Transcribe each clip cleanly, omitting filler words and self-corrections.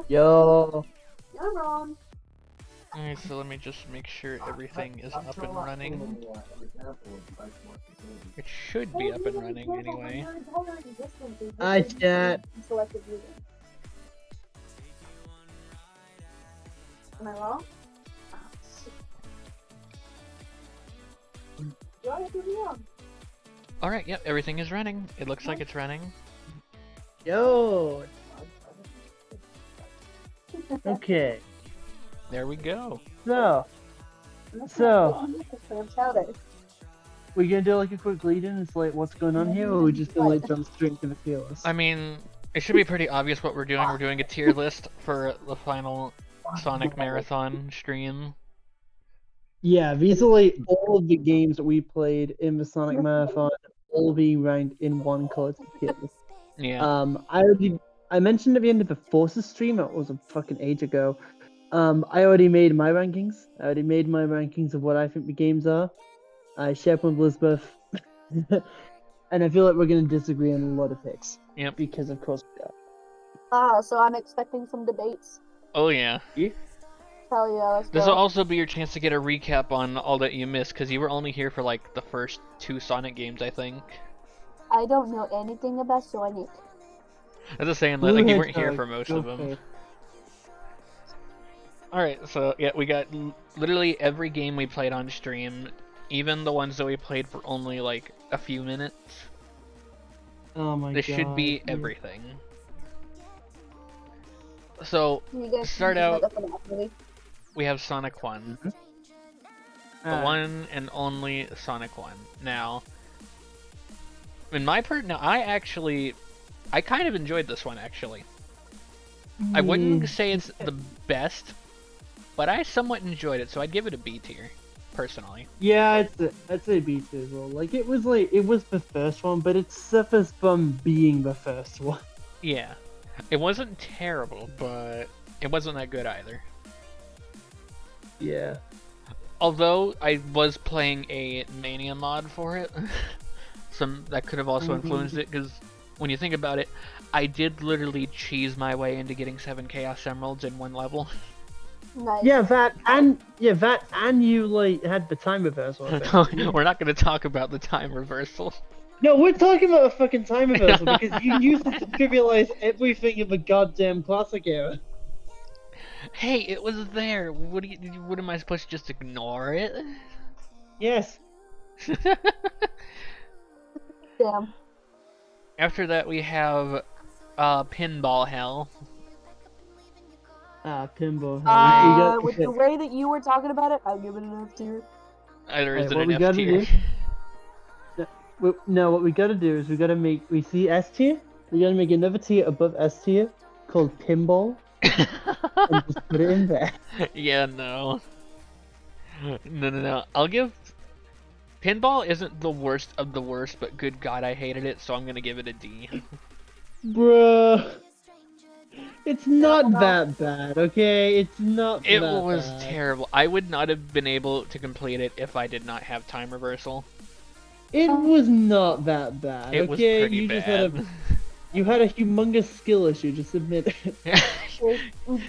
Yo. You're wrong. Alright, so let me just make sure everything is up and running. It should be up and running anyway. Hi, chat. Selected user. Am I wrong? Alright, yep, everything is running. It looks like it's running. Yo. Okay. There we go. So, we gonna do like a quick lead-in? It's like, what's going on here, or we just gonna like jump straight to the feels? I mean, it should be pretty obvious what we're doing. We're doing a tier list for the final Sonic Marathon stream. Yeah, these are like all of the games that we played in the Sonic Marathon, all being ranked in one collective tier list. Yeah. I mentioned at the end of the Forces stream, that was a fucking age ago. I already made my rankings. I already made my rankings of what I think the games are. I shared one with Elizabeth. And I feel like we're going to disagree on a lot of picks. Yep. Because of course we are. So I'm expecting some debates. Oh yeah. Hell yeah, let's This go. will also be your chance to get a recap on all that you missed, because you were only here for like the first 2 Sonic games, I think. I don't know anything about Sonic. I was just saying that like you weren't here for most of them. Okay. Alright, so yeah, we got literally every game we played on stream, even the ones that we played for only like a few minutes. Oh my god. This should be everything. So, You guys start can out, look up an app movie. we have Sonic 1. The one and only Sonic 1. Now, in my I kind of enjoyed this one, actually. I wouldn't say it's the best, but I somewhat enjoyed it, so I'd give it a B tier, personally. Yeah, I'd say B tier as well. Like it was the first one, but it suffers from being the first one. Yeah. It wasn't terrible, but it wasn't that good either. Yeah. Although I was playing a Mania mod for it, that could have also influenced it, because when you think about it, I did literally cheese my way into getting 7 Chaos Emeralds in one level. Nice. Yeah, that and you like had the time reversal. We're not going to talk about the time reversal. No, we're talking about a fucking time reversal because you used it to trivialize everything in the goddamn classic era. Hey, it was there. What am I supposed to just ignore it? Yes. Damn. After that, we have Pinball Hell. Pinball. With the way that you were talking about it, I'll give it an F tier. Either is it what an we F gotta tier? No, what we gotta do is we see S tier. We gotta make another tier above S tier called Pinball, and just put it in there. Yeah, no. No. I'll give... Pinball isn't the worst of the worst, but good god, I hated it, so I'm gonna give it a D. Bruh. It's not that bad, okay? It's not It that was bad. terrible. I would not have been able to complete it if I did not have time reversal. It was not that bad, It was okay? pretty You bad. you had a humongous skill issue, just admit it.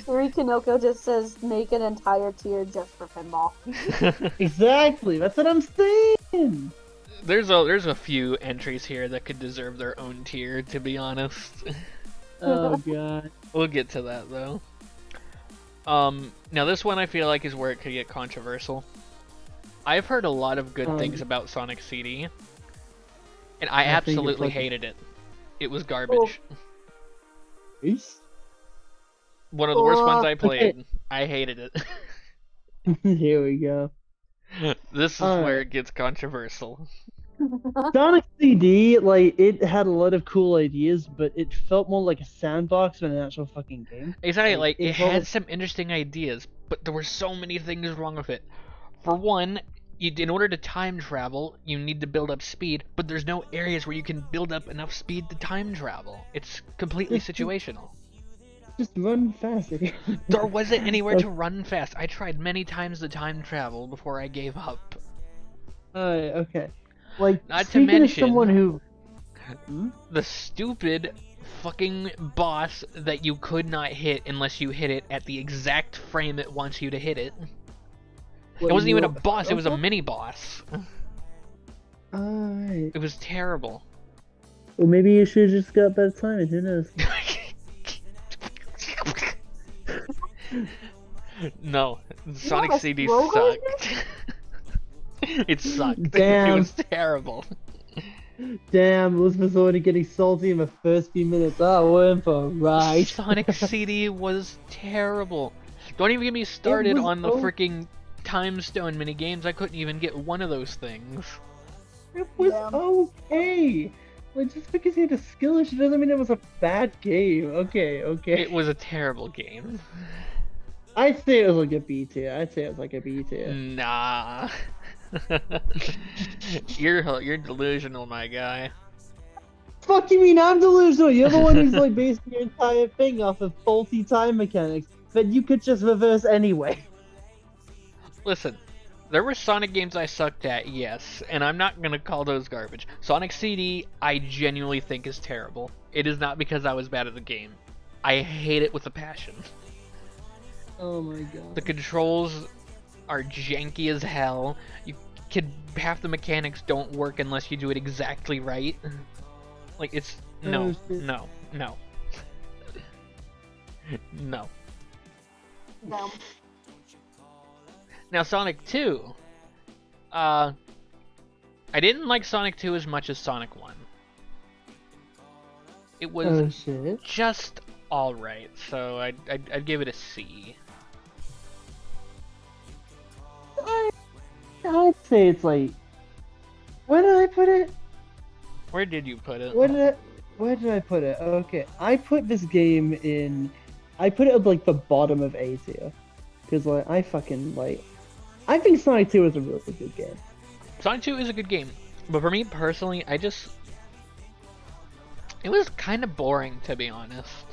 Three Kanoko just says make an entire tier just for pinball. Exactly, that's what I'm saying! There's a few entries here that could deserve their own tier, to be honest. Oh god. We'll get to that though. Now this one I feel like is where it could get controversial. I've heard a lot of good things about Sonic CD, and I absolutely hated it. It was garbage. Peace? One of the worst ones I Okay. played. I hated it. Here we go. This is where it gets controversial. Sonic CD, like, it had a lot of cool ideas, but it felt more like a sandbox than an actual fucking game. Exactly, like, it had felt- some interesting ideas, but there were so many things wrong with it. For one, in order to time travel, you need to build up speed, but there's no areas where you can build up enough speed to time travel. It's completely situational. Just run fast. There wasn't anywhere to run fast. I tried many times to time travel before I gave up. Okay. Like, Not to speaking mention- as someone who... The stupid fucking boss that you could not hit unless you hit it at the exact frame it wants you to hit it. It wasn't even a boss, it was a mini boss. Alright. It was terrible. Well, maybe you should have just got better timing, who knows? No, Sonic a CD slow going sucked. It sucked. Damn. It was terrible. Damn, Elizabeth's already getting salty in the first few minutes. Oh, we're in for a ride. Sonic CD was terrible. Don't even get me started was on the freaking Time Stone mini games. I couldn't even get one of those things. It was Yeah. okay. Like, just because you had a skill issue doesn't mean it was a bad game. Okay. It was a terrible game. I'd say it was like a B tier. I'd say it was like a B tier. Nah. You're delusional, my guy. Fuck you mean I'm delusional? You're the one who's like basing your entire thing off of faulty time mechanics that you could just reverse anyway. Listen, there were Sonic games I sucked at, yes, and I'm not gonna call those garbage. Sonic CD, I genuinely think is terrible. It is not because I was bad at the game. I hate it with a passion. Oh my god. The controls are janky as hell. Half the mechanics don't work unless you do it exactly right. Like, it's no. No. No. Now Sonic 2. I didn't like Sonic 2 as much as Sonic 1. It was Oh shit. just alright, so I'd give it a C. I'd say it's like. Where did I put it? Where did you put it? Where did I put it? Okay, I put this game in. I put it at like the bottom of A tier, because like I think Sonic 2 is a really good game. Sonic 2 is a good game, but for me personally, it was kind of boring, to be honest.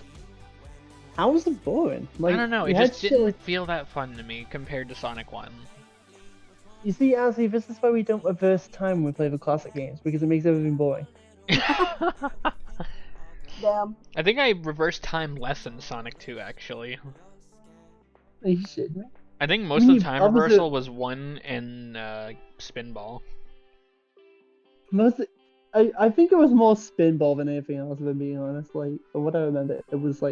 How was it boring? Like, I don't know, you it had just shit didn't like- feel that fun to me compared to Sonic 1. You see, Azzy, this is why we don't reverse time when we play the classic games, because it makes everything boring. Damn. I think I reversed time less in Sonic 2, actually. Are you shitting me? I think most of the You time opposite- reversal was 1 and Spinball. I think it was more Spinball than anything else, if I'm being honest. Like, from what I remember, it was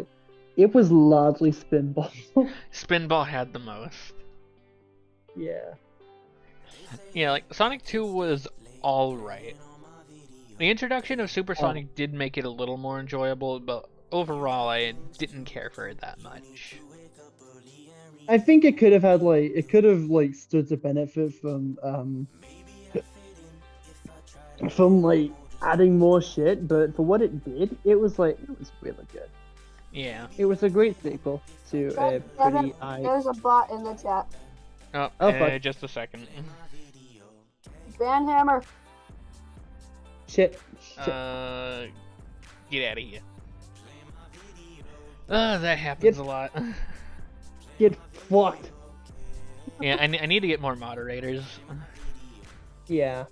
largely Spinball. Spinball had the most. Yeah. Yeah, like, Sonic 2 was alright. The introduction of Super Sonic did make it a little more enjoyable, but overall I didn't care for it that much. I think it could have stood to benefit from adding more shit, but for what it did, it was really good. Yeah. It was a great sequel to a pretty There's a bot in the chat. Oh, Oh, fuck. just a second. Banhammer. shit. Get out of here. That happens a lot. Get fucked. Yeah, I need to get more moderators. Yeah.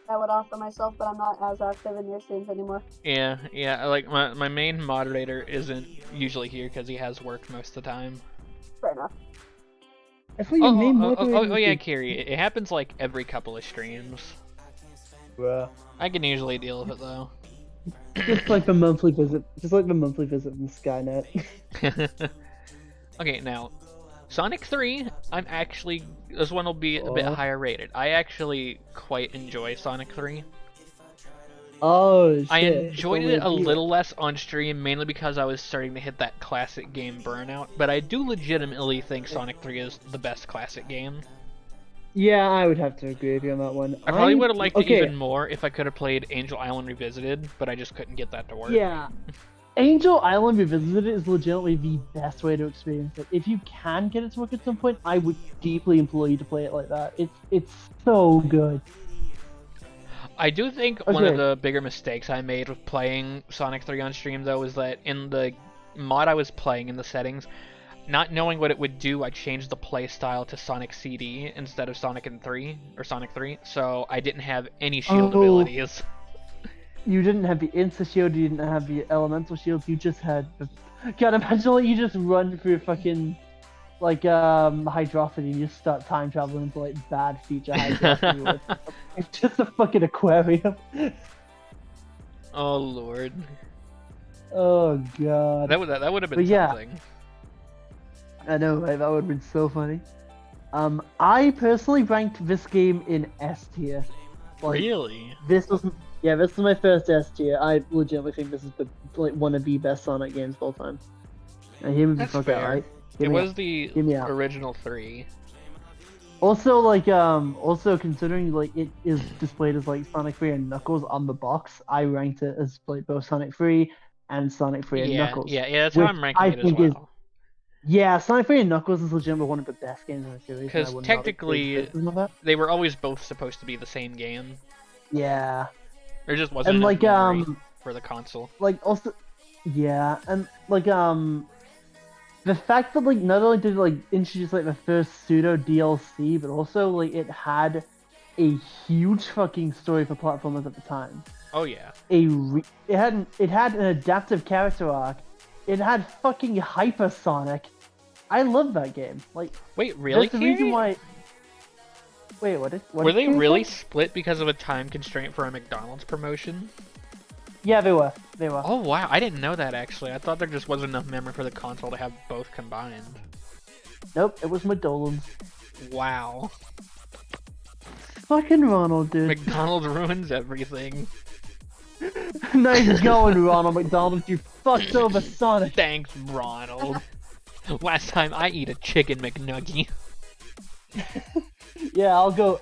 I would offer myself, but I'm not as active in your streams anymore. Yeah, like, my main moderator isn't usually here because he has work most of the time. Fair enough. I thought your name Oh, yeah, Kiri. It happens like every couple of streams. Bruh. I can usually deal with it though. Just like the monthly visit from Skynet. Okay, now Sonic 3, this one will be a bit higher rated. I actually quite enjoy Sonic 3. Oh shit. I enjoyed It's it a only- little less on stream, mainly because I was starting to hit that classic game burnout, but I do legitimately think Sonic 3 is the best classic game. Yeah, I would have to agree with you on that one. I probably would have liked it even more if I could have played Angel Island Revisited, but I just couldn't get that to work. Yeah. Angel Island Revisited is legitimately the best way to experience it. If you can get it to work at some point, I would deeply implore you to play it like that. It's so good. I do think one of Okay. the bigger mistakes I made with playing Sonic 3 on stream, though, is that in the mod I was playing in the settings, not knowing what it would do, I changed the playstyle to Sonic CD instead of Sonic 3, so I didn't have any shield Oh. abilities. you didn't have the Insta shield, you didn't have the elemental shields, you just had the... God, imagine like you just run through fucking like Hydropity and you just start time traveling into like bad future Hydropity. It's just a fucking aquarium. Oh lord. Oh god. That would have been But yeah. something. I know, right? That would have been so funny. I personally ranked this game in S tier. Like, Really? This was my first S tier. I legitimately think this is like one of the best Sonic games of all time. Now, hear me That's fuck fair. out, right? It Hear me was out. the Hear me out. original 3. Also, like, also considering like it is displayed as like Sonic 3 and Knuckles on the box, I ranked it as like both Sonic 3 and Sonic 3 and Yeah, Knuckles. yeah, that's how which I'm ranking I it as think is- well. Yeah, Sonic 3 and Knuckles is legitimately one of the best games in the series. and I 'Cause would not take technically- criticism of that. They were always both supposed to be the same game. Yeah, There just wasn't and enough like memory for the console. like also, yeah, and like the fact that like not only did it like introduce like the first pseudo DLC, but also like it had a huge fucking story for platformers at the time. Oh yeah. It had an adaptive character arc. It had fucking Hypersonic. I love that game. Like, Wait, really? that's the reason Kiri? why. Wait, what? Were they Kiri really say? split because of a time constraint for a McDonald's promotion? Yeah, they were. They were. Oh wow, I didn't know that actually. I thought there just wasn't enough memory for the console to have both combined. Nope, it was McDonald's. Wow. Fucking Ronald, dude. McDonald's ruins everything. Nice going, Ronald McDonald. You fucked over Sonic. Thanks, Ronald. Last time I eat a chicken McNugget. Yeah, I'll go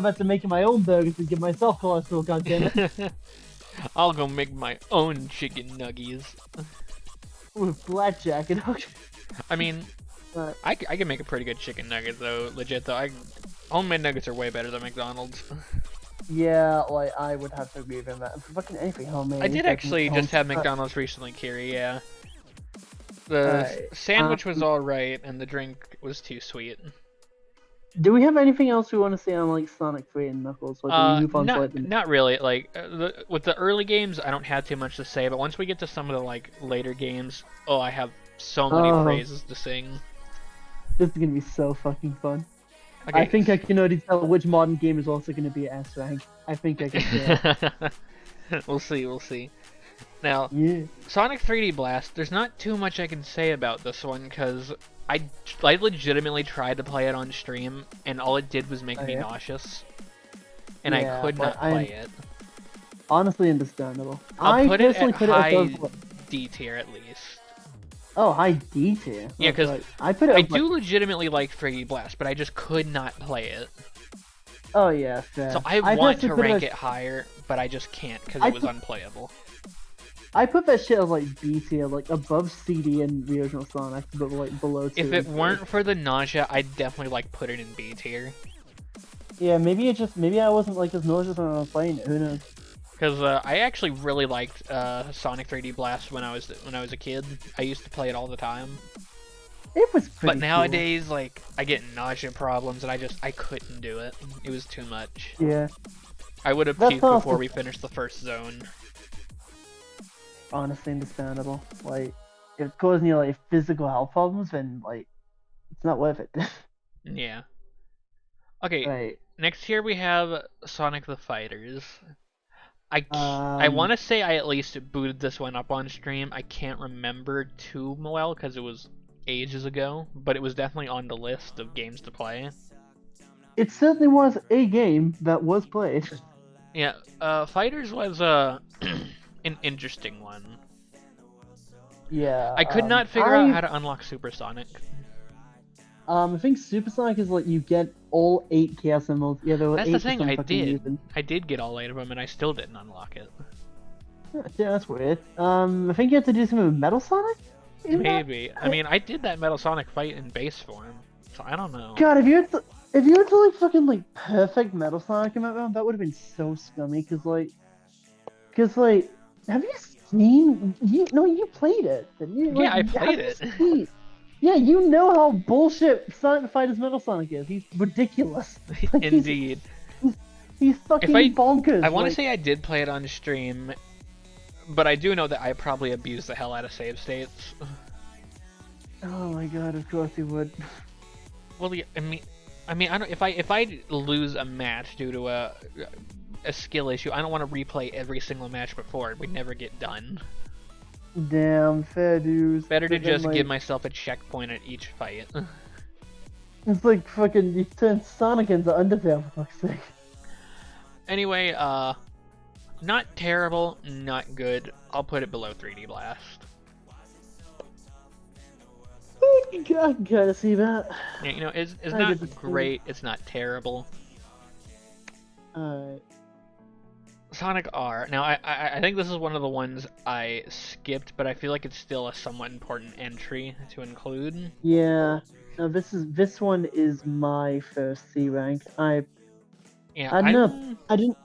back to making my own burgers and give myself cholesterol. Goddammit. I'll go make my own chicken nuggies. With blackjack and I mean, Right. I can make a pretty good chicken nugget though. Legit though, homemade nuggets are way better than McDonald's. Yeah, like I would have to agree with him that fucking anything homemade. I did actually just have McDonald's. McDonald's recently, Kiri. Yeah. The Alright, sandwich was all right, and the drink was too sweet. Do we have anything else we want to say on like Sonic 3 and Knuckles? Like, we move on to, like, the... Not really. Like with the early games, I don't have too much to say. But once we get to some of the like later games, oh, I have so many praises to sing. This is gonna be so fucking fun. Okay. I think I can already tell which modern game is also gonna be S rank. I think I can see it. We'll see. We'll see. Now, Yeah. Sonic 3D Blast. There's not too much I can say about this one because I legitimately tried to play it on stream, and all it did was make Oh, me yeah? nauseous, and Yeah, I could but not play it. Honestly understandable. I'll put it at high above... D tier at least. Oh, high D tier. Yeah, Oh, 'cause right. I put it. I above- do legitimately like 3D Blast, but I just could not play it. Oh yeah, fair. So I want to personally put rank it it higher, but I just can't because I it was put- unplayable. I put that shit as like B tier, like above CD and the original Sonic, but like below. If 2 it and 3. weren't for the nausea, I'd definitely like put it in B tier. Yeah, maybe I wasn't like as nauseous when I was playing it. Who knows? Because I actually really liked Sonic 3D Blast when I was a kid. I used to play it all the time. It was pretty. But nowadays, like I get nausea problems, and I couldn't do it. It was too much. Cool. Yeah, I would have That's puked also- before we finished the first zone. honestly understandable. Like, if it's causing you like physical health problems, then like, it's not worth it. Yeah. Okay. Right. Next here we have Sonic the Fighters. I want to say I at least booted this one up on stream. I can't remember too well because it was ages ago, but it was definitely on the list of games to play. It certainly was a game that was played. Yeah, Fighters was an interesting one. Yeah. I could not figure out how to unlock Supersonic. I think Supersonic is like you get all 8 Chaos Emeralds. Yeah, there were That's 8 the for thing, some I fucking did. reason. I did get all 8 of them, and I still didn't unlock it. Yeah, that's weird. I think you have to do something with Metal Sonic? in that? Maybe. I mean, I did that Metal Sonic fight in base form, so I don't know. God, if you had to like fucking like perfect Metal Sonic in that round, that would have been so scummy. Cause like, have you seen? You played it, didn't you? Yeah, I Like, played have it. you seen- Yeah, you know how bullshit Sonic the Fighters Metal Sonic is. He's ridiculous. Like, Indeed. He's fucking bonkers. I want to like- say I did play it on stream, but I do know that I probably abused the hell out of save states. Oh my god, of course he would. Well, yeah, I mean, I don't. If I lose a match due to a skill issue, I don't want to replay every single match before. We'd never get done. Damn, fair dues. Better to But then, just like, give myself a checkpoint at each fight. It's like fucking you turn Sonic into Undertale for fuck's sake. Anyway, not terrible, not good. I'll put it below 3D Blast. I can kinda see that. Yeah, you know, it's I not get the great. It's not terrible. Alright. Sonic R. Now, I think this is one of the ones I skipped, but I feel like it's still a somewhat important entry to include. Yeah. No, this one is my first C rank. Yeah, I don't know. I didn't.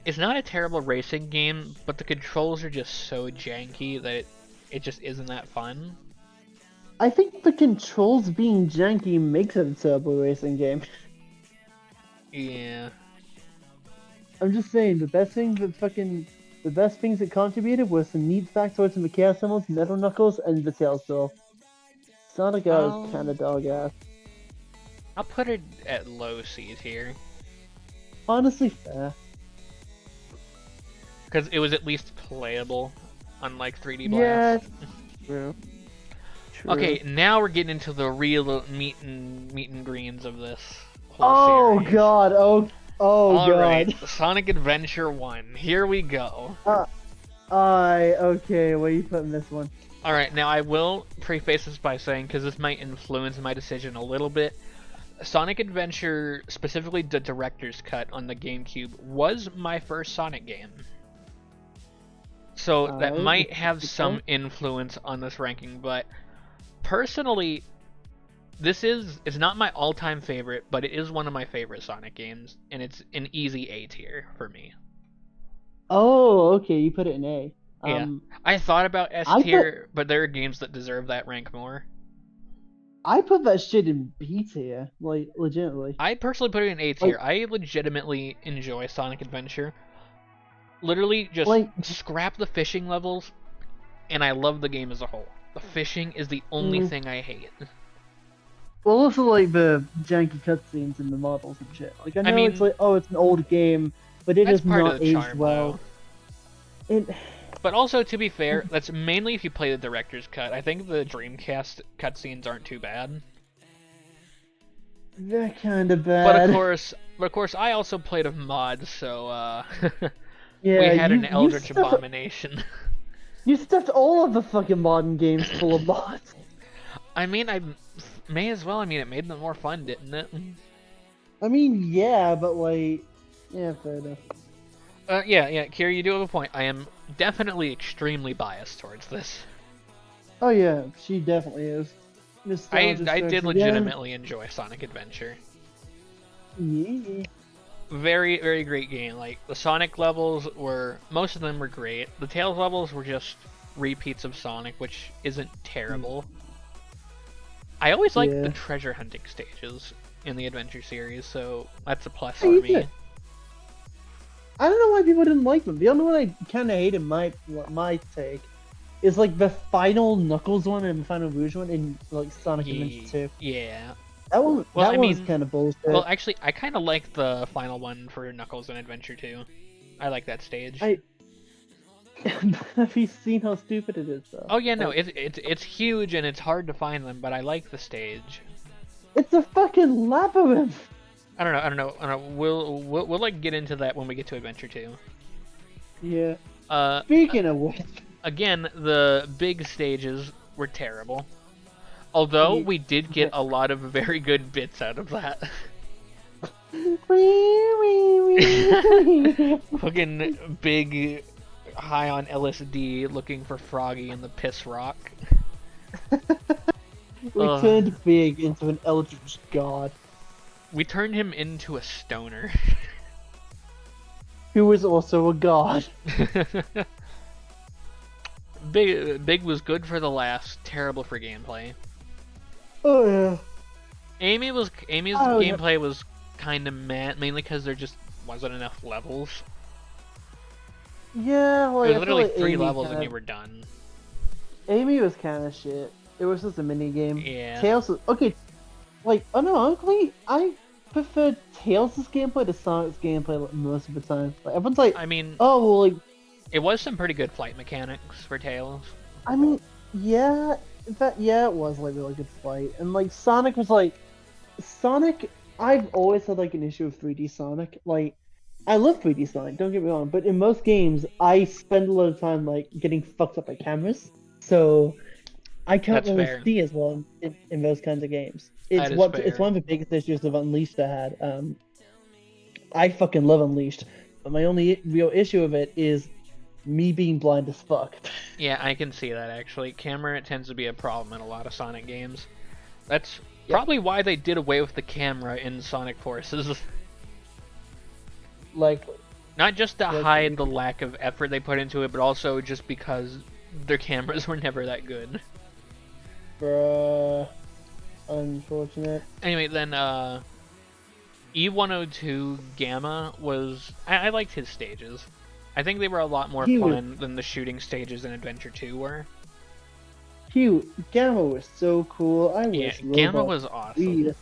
It's not a terrible racing game, but the controls are just so janky that it just isn't that fun. I think the controls being janky makes it a turbo racing game. Yeah. I'm just saying the best things that contributed were some neat factoids and the Chaos Emeralds, Metal Knuckles, and the Tails Doll. Sonic R is kinda dog ass. I'll put it at low C tier. Honestly fair. Because it was at least playable, unlike 3D Yeah, Blast. true. Okay, now we're getting into the real meat and greens of this whole Oh series. god, oh god. Alright, Sonic Adventure 1. Here we go. Okay, where you putting this one? Alright, now I will preface this by saying, because this might influence my decision a little bit, Sonic Adventure, specifically the Director's Cut on the GameCube, was my first Sonic game. So that might have some influence on this ranking, but personally, it's not my all-time favorite, but it is one of my favorite Sonic games, and it's an easy A tier for me. Oh, okay, you put it in A. Yeah. I thought about S tier, but there are games that deserve that rank more. I put that shit in B tier, like, legitimately. I personally put it in A tier. I legitimately enjoy Sonic Adventure. Literally, just scrap the fishing levels, and I love the game as a whole. The fishing is the only thing I hate. Well, also, like, the janky cutscenes and the models and shit. Like, I know mean, it's like, oh, it's an old game, but it has part of not the aged charm, well. But also, to be fair, that's mainly if you play the Director's Cut. I think the Dreamcast cutscenes aren't too bad. They're kind of bad. But of course, I also played a mod, so yeah, we had an Eldritch Abomination. You stuffed all of the fucking modern games full of mods. I mean, I may as well. I mean, it made them more fun, didn't it? I mean, yeah, but like, yeah, fair enough. Yeah, Kira, you do have a point. I am definitely extremely biased towards this. Oh yeah, she definitely is. I did legitimately enjoy Sonic Adventure. Yeah. Very, very great game. Like, the Sonic levels most of them were great. The Tails levels were just repeats of Sonic, which isn't terrible. I always liked the treasure hunting stages in the Adventure series, so that's a plus for me. I don't know why people didn't like them. The only one I kind of hated, my take, is like the final Knuckles one and the final Rouge one in like Sonic Adventure 2. Yeah. That one was kind of bullshit. Well, actually, I kind of like the final one for Knuckles and Adventure 2. I like that stage. Have you seen how stupid it is, though? Oh yeah, no, it's huge and it's hard to find them, but I like the stage. It's a fucking labyrinth. I don't know. We'll like get into that when we get to Adventure 2. Yeah. Speaking of which, again, the big stages were terrible. Although we did get a lot of very good bits out of that. Fucking big, high on LSD, looking for Froggy in the piss rock. We turned Big into an eldritch god. We turned him into a stoner. Who was also a god. Big was good for the laughs, terrible for gameplay. Oh yeah. Amy's gameplay was kind of meh, mainly because there just wasn't enough levels. Yeah, like, It was I feel literally like 3 Amy levels and kinda- you were done. Amy was kind of shit. It was just a mini game. Yeah. Tails was okay. Like, oh no, honestly, I prefer Tails' gameplay to Sonic's gameplay like, most of the time. Like, everyone's like, I mean, oh, well, like, it was some pretty good flight mechanics for Tails. I mean, yeah, in fact, yeah, it was like really good fight, and like Sonic was like, Sonic. I've always had like an issue with 3D Sonic. Like, I love 3D Sonic, don't get me wrong, but in most games, I spend a lot of time like getting fucked up by cameras, so I can't That's really fair. see as well in those kinds of games. That is It's fair. one of the biggest issues of Unleashed I had. I fucking love Unleashed, but my only real issue of it is me being blind as fuck. Yeah, I can see that actually. Camera tends to be a problem in a lot of Sonic games. That's Yeah. probably why they did away with the camera in Sonic Forces. Like, Not just to Like- hide the lack of effort they put into it, but also just because their cameras were never that good. bruh, unfortunate. Anyway, then E102 Gamma was... I liked his stages. I think they were a lot more He was- fun than the shooting stages in Adventure 2 were. Gamma was so cool. I Yeah, wish Gamma Robot was awesome. Lead.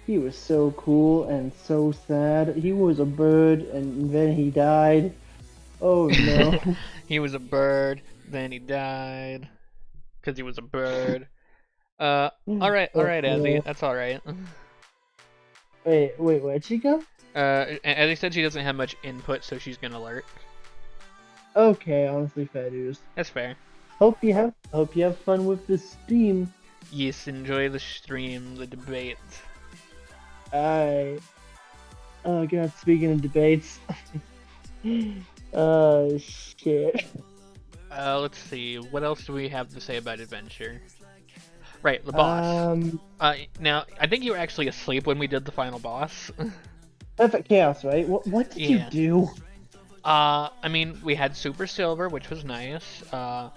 He was so cool and so sad. He was a bird and then he died. Oh no. He was a bird, then he died. Because he was a bird. Alright, Azzy, no. that's alright. Wait, where'd she go? As I said, she doesn't have much input, so she's gonna lurk. Okay, honestly, fair dues. That's fair. Hope you have fun with the stream. Yes, enjoy the stream, the debate. Oh god, speaking of debates. Oh shit. Let's see, what else do we have to say about Adventure? Right, the boss. Now, I think you were actually asleep when we did the final boss. Perfect Chaos, right? What did Yeah. you do? I mean, we had Super Silver, which was nice. Oh,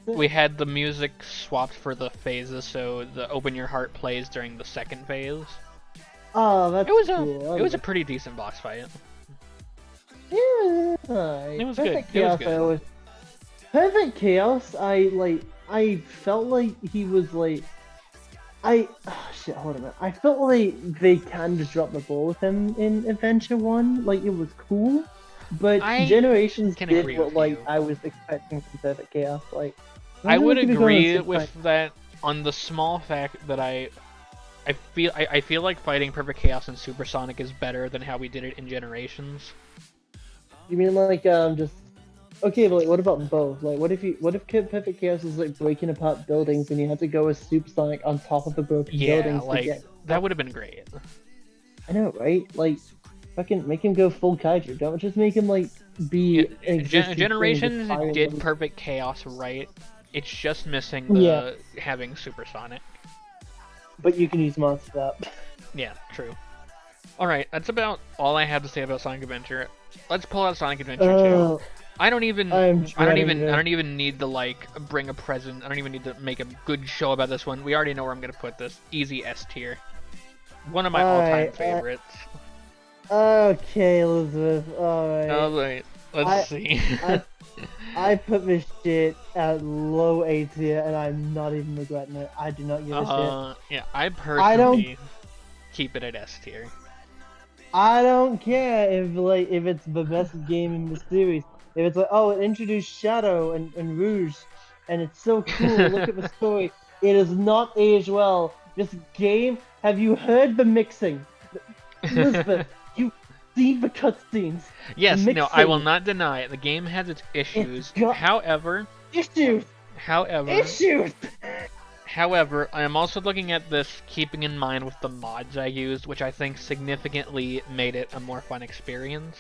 We had the music swapped for the phases, so the Open Your Heart plays during the second phase. oh, that's It was cool. it was a pretty decent boss fight. Yeah, alright. It was Perfect good, it was Chaos, good. Perfect Chaos, I felt like he was like, shit, hold on a minute. I felt like they kind of dropped the ball with him in Adventure 1. Like, it was cool, but I Generations can did agree what, with like, you. I was expecting from Perfect Chaos. Like, I would really agree gonna with that on the small fact that I feel like fighting Perfect Chaos and Super Sonic is better than how we did it in Generations. You mean like just okay, but like what about both? Like what if Perfect Chaos was like breaking apart buildings and you had to go with Supersonic on top of the broken Yeah, buildings to like get that would have been great. I know, right? Like fucking make him go full kaiju. Don't just make him like be an existing thing Generations with fire did and- Perfect Chaos right. It's just missing the having Super Sonic. but you can use mods for that. Yeah, true. Alright, that's about all I have to say about Sonic Adventure. Let's pull out Sonic Adventure 2. Oh, I don't even I'm dreading this. I don't even need to like bring a present. I don't even need to make a good show about this one. We already know where I'm gonna put this. Easy S tier. One of my all-time Alright, favorites. Okay, Elizabeth. Alright. Alright, let's see. I put this shit at low A tier and I'm not even regretting it. I do not give a shit. Yeah, I personally keep it at S tier. I don't care if it's the best game in the series. If it's like, oh, it introduced Shadow and Rouge, and it's so cool. Look at the story. It is not aged well. This game. Have you heard the mixing? Elizabeth, you've seen the cutscenes. Yes, The no, I will mixing. not deny it. The game has its issues. got- However, Issues. Issues. However, I am also looking at this keeping in mind with the mods I used, which I think significantly made it a more fun experience.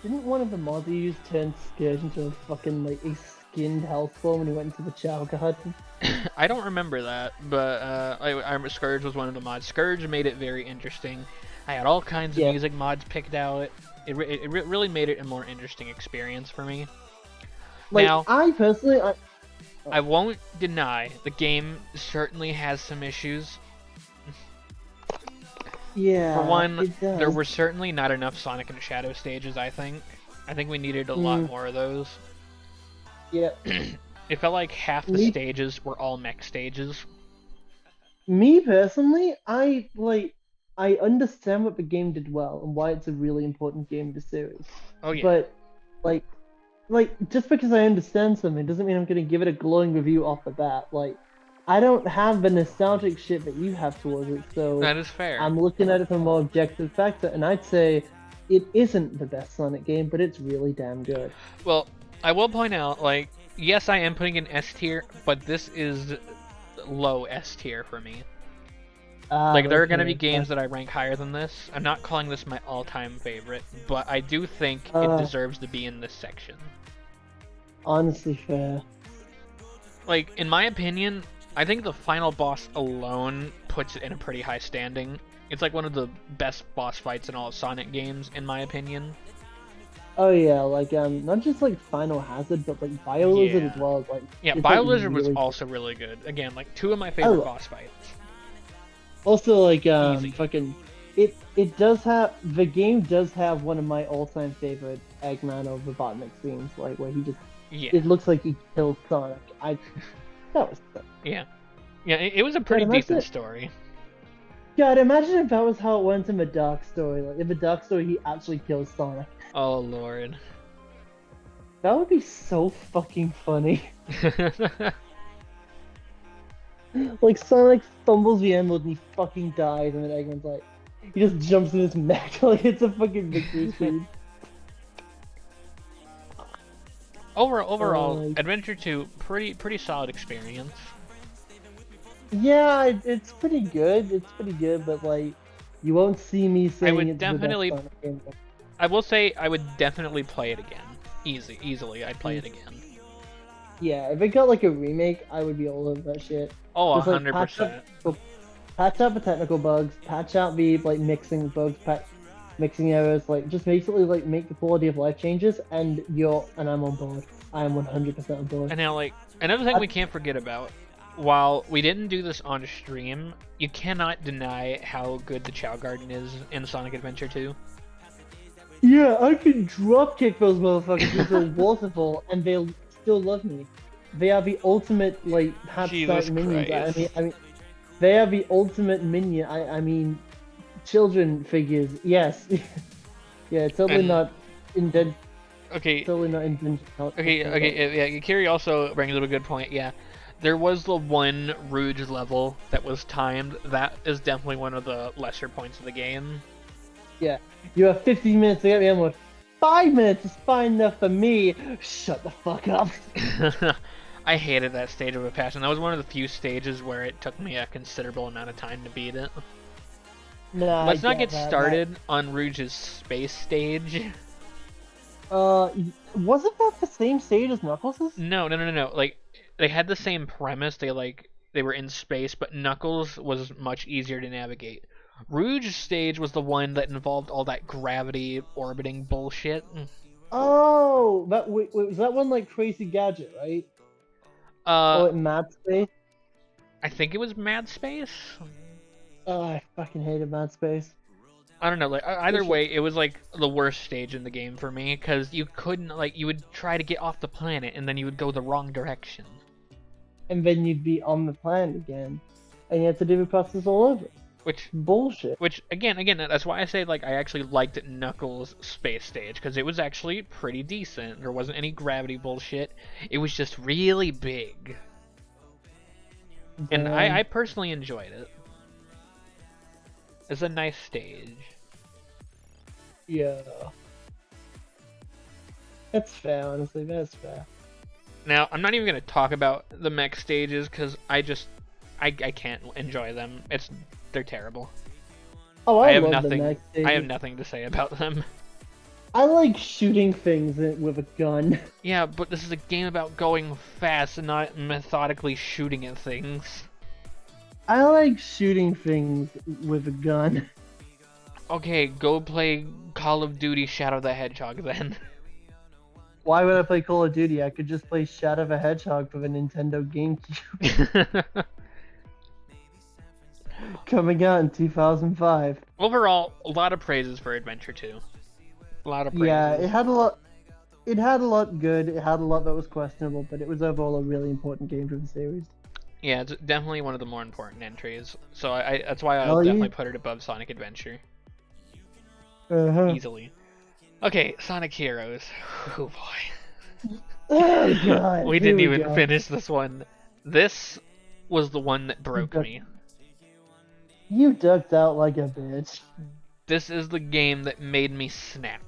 Didn't one of the mods you used turn Scourge into a fucking like a skinned Hellspawn when he went into the Chowka Hut? I don't remember that, but I Scourge was one of the mods. Scourge made it very interesting. I had all kinds of Yeah. music mods picked out. It really made it a more interesting experience for me. Like Now, I personally, I won't deny the game certainly has some issues. Yeah. For one, it does. there were certainly not enough Sonic and Shadow stages, I think. I think we needed a lot more of those. Yeah. It felt like half the Me- stages were all mech stages. Me personally, I understand what the game did well and why it's a really important game in the series. Oh yeah. But like just because I understand something doesn't mean I'm gonna give it a glowing review off the bat. Like I don't have the nostalgic shit that you have towards it, so That is fair. I'm looking at it from a more objective factor, and I'd say it isn't the best Sonic game, but it's really damn good. Well, I will point out, like, yes, I am putting an S tier, but this is low S tier for me. Like, there are going to be games that I rank higher than this. I'm not calling this my all-time favorite, but I do think it deserves to be in this section. Honestly fair. Like, in my opinion, I think the final boss alone puts it in a pretty high standing. It's like one of the best boss fights in all of Sonic games, in my opinion. Oh yeah, like not just like Final Hazard, but like BioLizard as well. Like yeah, it's, BioLizard like, was really also really good. Again, like 2 of my favorite boss fights. Also, like Easy. fucking, it does have the game does have one of my all-time favorite Eggman or Robotnik scenes, like where he just it looks like he killed Sonic. That was sick. Yeah, it was a pretty decent story. God, imagine if that was how it went in the Dark Story. Like in the Dark Story, he actually kills Sonic. Oh lord. That would be so fucking funny. Like Sonic fumbles the emerald and he fucking dies, and then Eggman's like, he just jumps in his mech like it's a fucking victory scene. Overall, Adventure 2, pretty solid experience. Yeah, it's pretty good. It's pretty good, but like, you won't see me saying would it's definitely- the best Sonic game. I will say I would definitely play it again. Easily, I'd play it again. Yeah, if it got like a remake, I would be all over that shit. Oh, Just, like, 100%. Patch out the technical bugs, patch out the like mixing bugs, mixing errors, like just basically like make the quality of life changes, and I'm on board. I am 100% on board. And now, like, another thing we can't forget about, while we didn't do this on stream, you cannot deny how good the Chow Garden is in Sonic Adventure 2. Yeah, I can dropkick those motherfuckers into a waterfall, and they'll still love me. They are the ultimate like Jesus minions. Christ. I mean, they are the ultimate minion. I mean, children figures. Yes. Yeah, totally And- not indented. Okay, Totally not indented. okay, yeah, Kiri also brings up a good point, yeah. There was the one Rouge level that was timed. That is definitely one of the lesser points of the game. Yeah, you have 15 minutes to get me on. 5 minutes is fine enough for me. Shut the fuck up. I hated that stage of a passion. That was one of the few stages where it took me a considerable amount of time to beat it. Nah, Let's I not get that. started on Rouge's space stage. Wasn't that the same stage as Knuckles'? No. Like, they had the same premise. They were in space, but Knuckles was much easier to navigate. Rouge's stage was the one that involved all that gravity orbiting bullshit. Oh, wait, was that one like Crazy Gadget, right? Mad Space? I think it was Mad Space. Oh, I fucking hated Mad Space. I don't know, like either way, it was like the worst stage in the game for me because you couldn't you would try to get off the planet and then you would go the wrong direction. And then you'd be on the planet again, and you had to do the process all over. Which Bullshit. again, that's why I say like I actually liked Knuckles' space stage because it was actually pretty decent. There wasn't any gravity bullshit. It was just really big, and I personally enjoyed it. It's a nice stage. Yeah. That's fair, honestly. That's fair. Now, I'm not even going to talk about the mech stages because I can't enjoy them. They're terrible. Oh, I I have love nothing. the next stage. I have nothing to say about them. I like shooting things with a gun. Yeah, but this is a game about going fast and not methodically shooting at things. I like shooting things with a gun. Okay, go play Call of Duty Shadow the Hedgehog then. Why would I play Call of Duty? I could just play Shadow the Hedgehog for the Nintendo GameCube. coming out in 2005. Overall, a lot of praises for Adventure 2. A lot of praises. Yeah, it had a lot. It had a lot good. It had a lot that was questionable, but it was overall a really important game for the series. Yeah, it's definitely one of the more important entries. So that's why Hell I'll yeah. definitely put it above Sonic Adventure. Uh-huh. Easily. Okay, Sonic Heroes. Oh boy. Oh god. We here didn't even go. finish this one. This was the one that broke me. You ducked out like a bitch. This is the game that made me snap.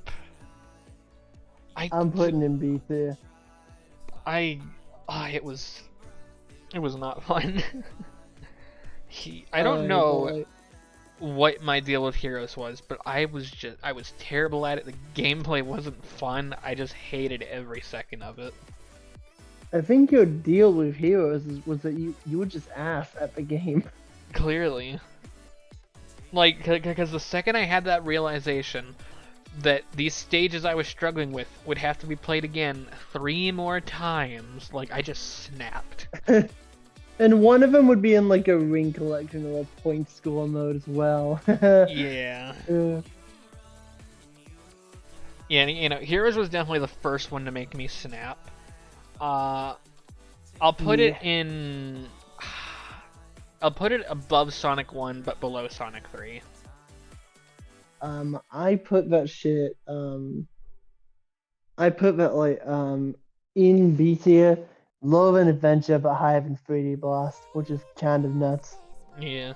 I'm putting in B tier. It was not fun. I don't know what my deal with Heroes was, but I was terrible at it. The gameplay wasn't fun. I just hated every second of it. I think your deal with Heroes was that you were just ass at the game. Clearly. Like, because the second I had that realization that these stages I was struggling with would have to be played again 3 more times, like, I just snapped. And one of them would be in like a ring collection or a point score mode as well. Yeah. Uh, Yeah, you know, Heroes was definitely the first one to make me snap. I'll put it in... I'll put it above Sonic 1, but below Sonic 3. I put that shit, I put that like, in B tier, lower than Adventure, but higher than 3D Blast, which is kind of nuts. Yeah.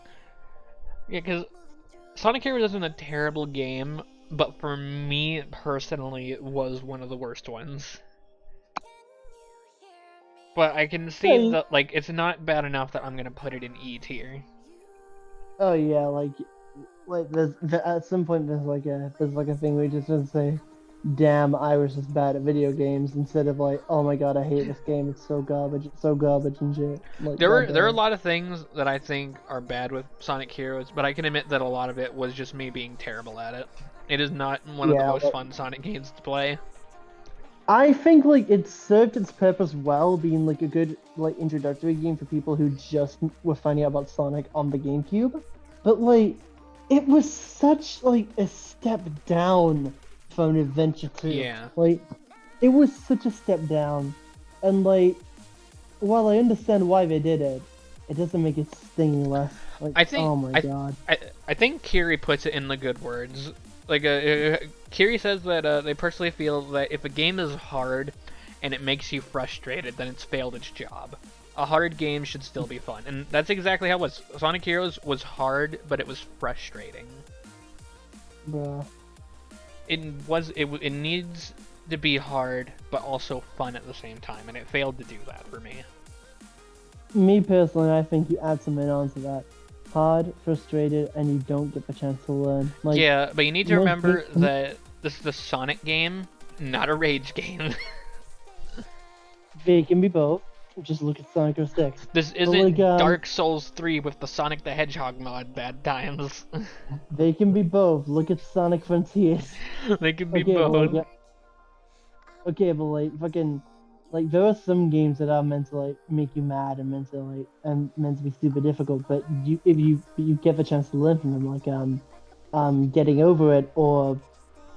Yeah, because Sonic Heroes isn't a terrible game, but for me, personally, it was one of the worst ones. But I can see that, like, it's not bad enough that I'm gonna put it in E tier. Oh yeah, like there's at some point there's like a thing where you just want to say, "Damn, I was just bad at video games," instead of like, "Oh my god, I hate this game. It's so garbage and shit." Like, There are a lot of things that I think are bad with Sonic Heroes, but I can admit that a lot of it was just me being terrible at it. It is not one of the most fun Sonic games to play. I think like it served its purpose well, being like a good like introductory game for people who just were finding out about Sonic on the GameCube. But like, it was such like a step down from Adventure 2. Yeah. Like, it was such a step down, and like, while I understand why they did it, it doesn't make it sting less. Like, I think, oh my god. I think Kiri puts it in the good words. Like, Kiri says that they personally feel that if a game is hard and it makes you frustrated, then it's failed its job. A hard game should still be fun, and that's exactly how it was. Sonic Heroes was hard, but it was frustrating. Bruh. It needs to be hard, but also fun at the same time, and it failed to do that for me. Me personally, I think you add something onto that. Hard, frustrated, and you don't get the chance to learn. Like, yeah, but you need to remember that this is a Sonic game, not a Rage game. They can be both. Just look at Sonic 06. This isn't Dark Souls 3 with the Sonic the Hedgehog mod bad times. They can be both. Look at Sonic Frontiers. They can be Okay, both. but okay, but like fucking, like there are some games that are meant to like make you mad and meant to be super difficult. But if you get the chance to learn from them, like Getting Over It or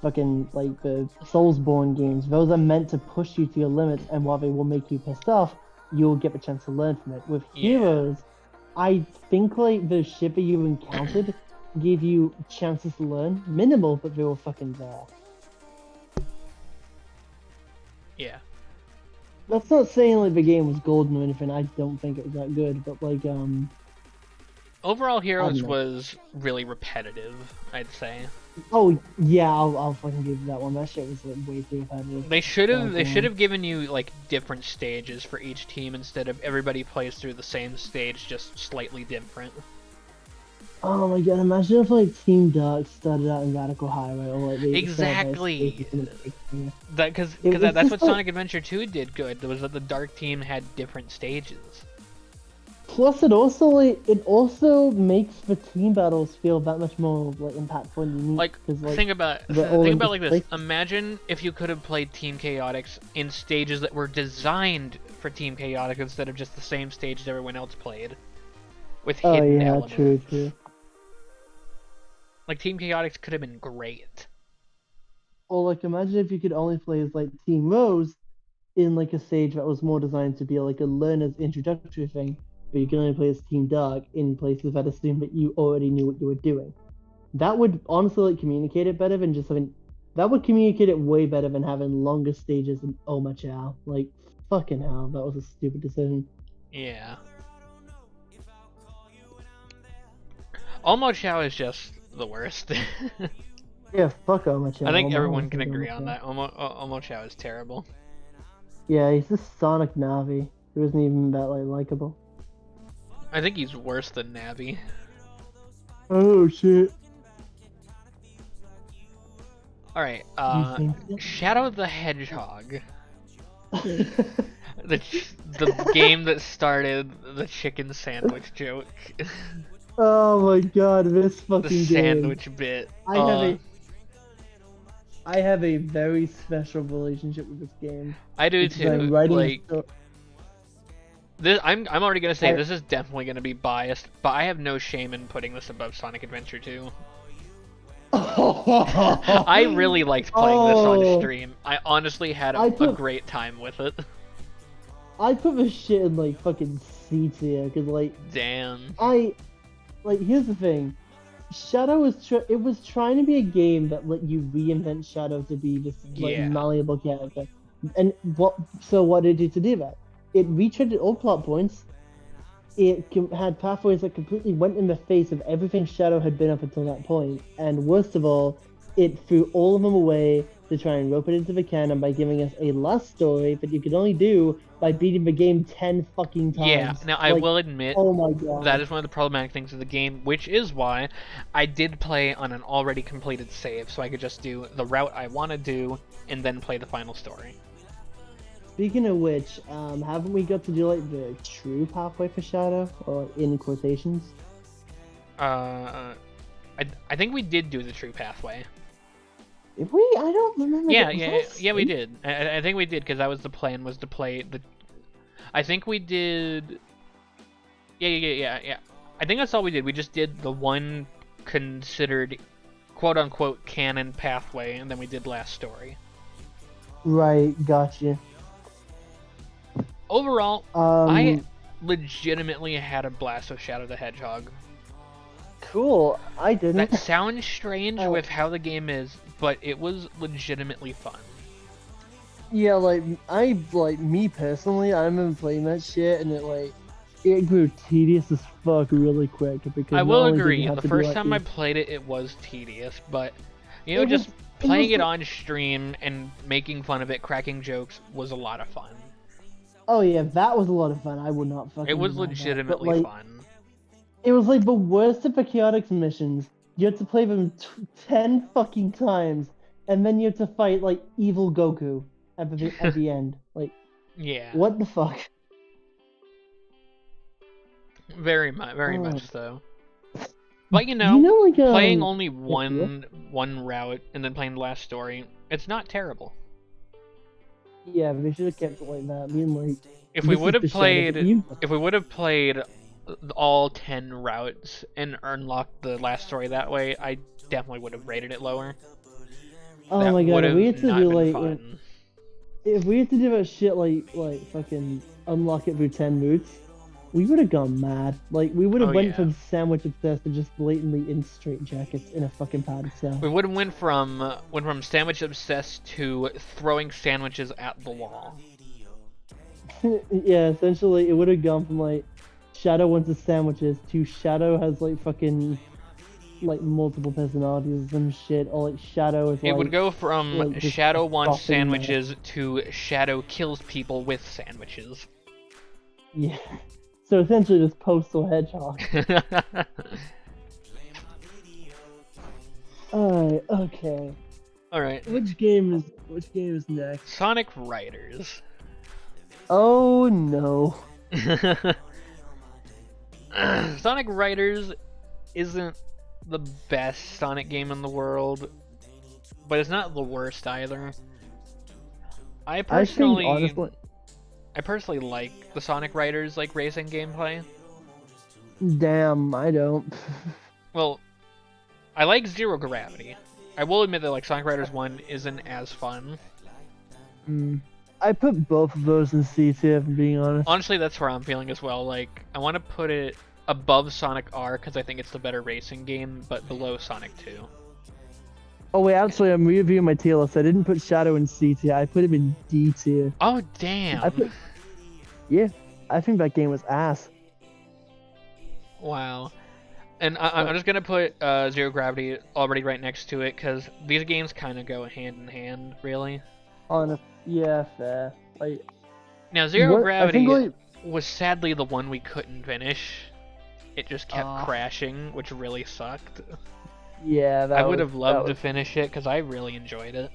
fucking like the Soulsborne games, those are meant to push you to your limits. And while they will make you pissed off, you'll get the chance to learn from it. With Heroes, I think like the shit that you encountered gave you chances to learn, minimal, but they were fucking there. Yeah. That's not saying like the game was golden or anything. I don't think it was that good, but like Overall, Heroes was really repetitive, I'd say. Oh yeah, I'll fucking give you that one. That shit was like, way too repetitive. They should have given you like different stages for each team instead of everybody plays through the same stage, just slightly different. Oh my god! Imagine if like Team Dark started out in Radical Highway or like exactly. Because that's what Sonic Adventure 2 did good. Was that the Dark team had different stages. Plus, it also makes the team battles feel that much more like impactful and unique. Like, think about like this. Imagine if you could have played Team Chaotix in stages that were designed for Team Chaotix instead of just the same stage that everyone else played, with hidden elements. True. Like Team Chaotix could have been great. Or like, imagine if you could only play as like Team Rose in like a stage that was more designed to be like a learner's introductory thing, but you can only play as Team Dark in places that assume that you already knew what you were doing. That would honestly like communicate it better than just having. That would communicate it way better than having longer stages in Oma Chao. Like, fucking hell, that was a stupid decision. Yeah. Omo Chao is just the worst. Yeah, fuck Oma Chao. I think Oma everyone Chao, can fuck agree Oma on Chao. that. Omo Chao is terrible. Yeah, he's just Sonic Navi. He wasn't even that like likable. I think he's worse than Navi. Oh shit. Alright, You think so? Shadow the Hedgehog. The game that started the chicken sandwich joke. Oh my god, this fucking The game. sandwich bit. I have a very special relationship with this game. I do Because too. I'm writing Like, I'm already gonna say I- this is definitely gonna be biased, but I have no shame in putting this above Sonic Adventure 2. I I really liked playing this on Oh. stream. I honestly had I a put- great time with it. I put this shit in like fucking C tier because like Damn. here's the thing. Shadow was trying to be a game that let you reinvent Shadow to be this like Yeah. malleable character. And what did it to do that? It retreaded all plot points. It had pathways that completely went in the face of everything Shadow had been up until that point. And worst of all, it threw all of them away to try and rope it into the canon by giving us a last story that you could only do by beating the game 10 fucking times. Yeah, now I Like, will admit Oh my god. that is one of the problematic things of the game, which is why I did play on an already completed save, so I could just do the route I want to do and then play the final story. Speaking of which, haven't we got to do like the true pathway for Shadow, or in quotations? I think we did do the true pathway. Did we? I don't remember. Yeah, Was yeah, that yeah, we Snake? did. I think we did because that was the plan, was to play the. I think we did. Yeah. I think that's all we did. We just did the one considered quote unquote canon pathway, and then we did last story. Right, gotcha. Overall, Um, I legitimately had a blast with Shadow the Hedgehog. cool. I didn't. That sounds strange Oh. with how the game is, but it was legitimately fun. Yeah, like me personally, I remember playing that shit, and it grew tedious as fuck really quick because I not will only did you agree. have The to do, first like, time I these- played it, it was tedious, but you It know, was- just it playing was it the- on stream and making fun of it, cracking jokes was a lot of fun. Oh yeah, that was a lot of fun. I would not fucking. It was deny that. But, legitimately like, fun. It was like the worst of the chaotic missions. You had to play them 10 fucking times, and then you had to fight like evil Goku at the end. Like, Yeah, what the fuck? very Oh. much so. But you Do know, you know like playing only yeah. one route and then playing the last story, it's not terrible. Yeah, they should have kept it like that. I mean, like, If we this would is have the Shadow, but played, you- if we would have played all 10 routes and unlocked the last story that way, I definitely would have rated it lower. Oh That my god, would if we have had to not do been like fun. if we had to do that shit like fucking unlock it through 10 routes, we would have gone mad. Like we would have Oh, went yeah. from sandwich obsessed to just blatantly in straight jackets in a fucking padded cell. We would have went from sandwich obsessed to throwing sandwiches at the wall. Yeah, essentially it would have gone from like Shadow wants his sandwiches to Shadow has like fucking like multiple personalities or some shit, or like Shadow is It like would go from like, just Shadow wants stopping that. sandwiches to Shadow kills people with sandwiches. yeah. So essentially this postal hedgehog. Alright, okay. Alright. Which game is next? Sonic Riders. Oh no. Sonic Riders isn't the best Sonic game in the world, but it's not the worst either. I personally I personally like the Sonic Riders like racing gameplay. damn, I don't. Well, I like Zero Gravity. I will admit that like Sonic Riders 1 isn't as fun. I put both of those in C tier, if I'm being honest. Honestly, that's where I'm feeling as well. Like, I want to put it above Sonic R because I think it's the better racing game, but below Sonic 2. Oh wait, actually, I'm reviewing my tier list. I didn't put Shadow in C tier. I put him in D tier. Oh, damn. Yeah, I think that game was ass. Wow. And I'm just going to put Zero Gravity already right next to it because these games kind of go hand in hand, really. Yeah, fair. Like, Now, Zero what- Gravity I think, was sadly the one we couldn't finish. It just kept crashing, which really sucked. yeah, I would have loved to finish it because I really enjoyed it.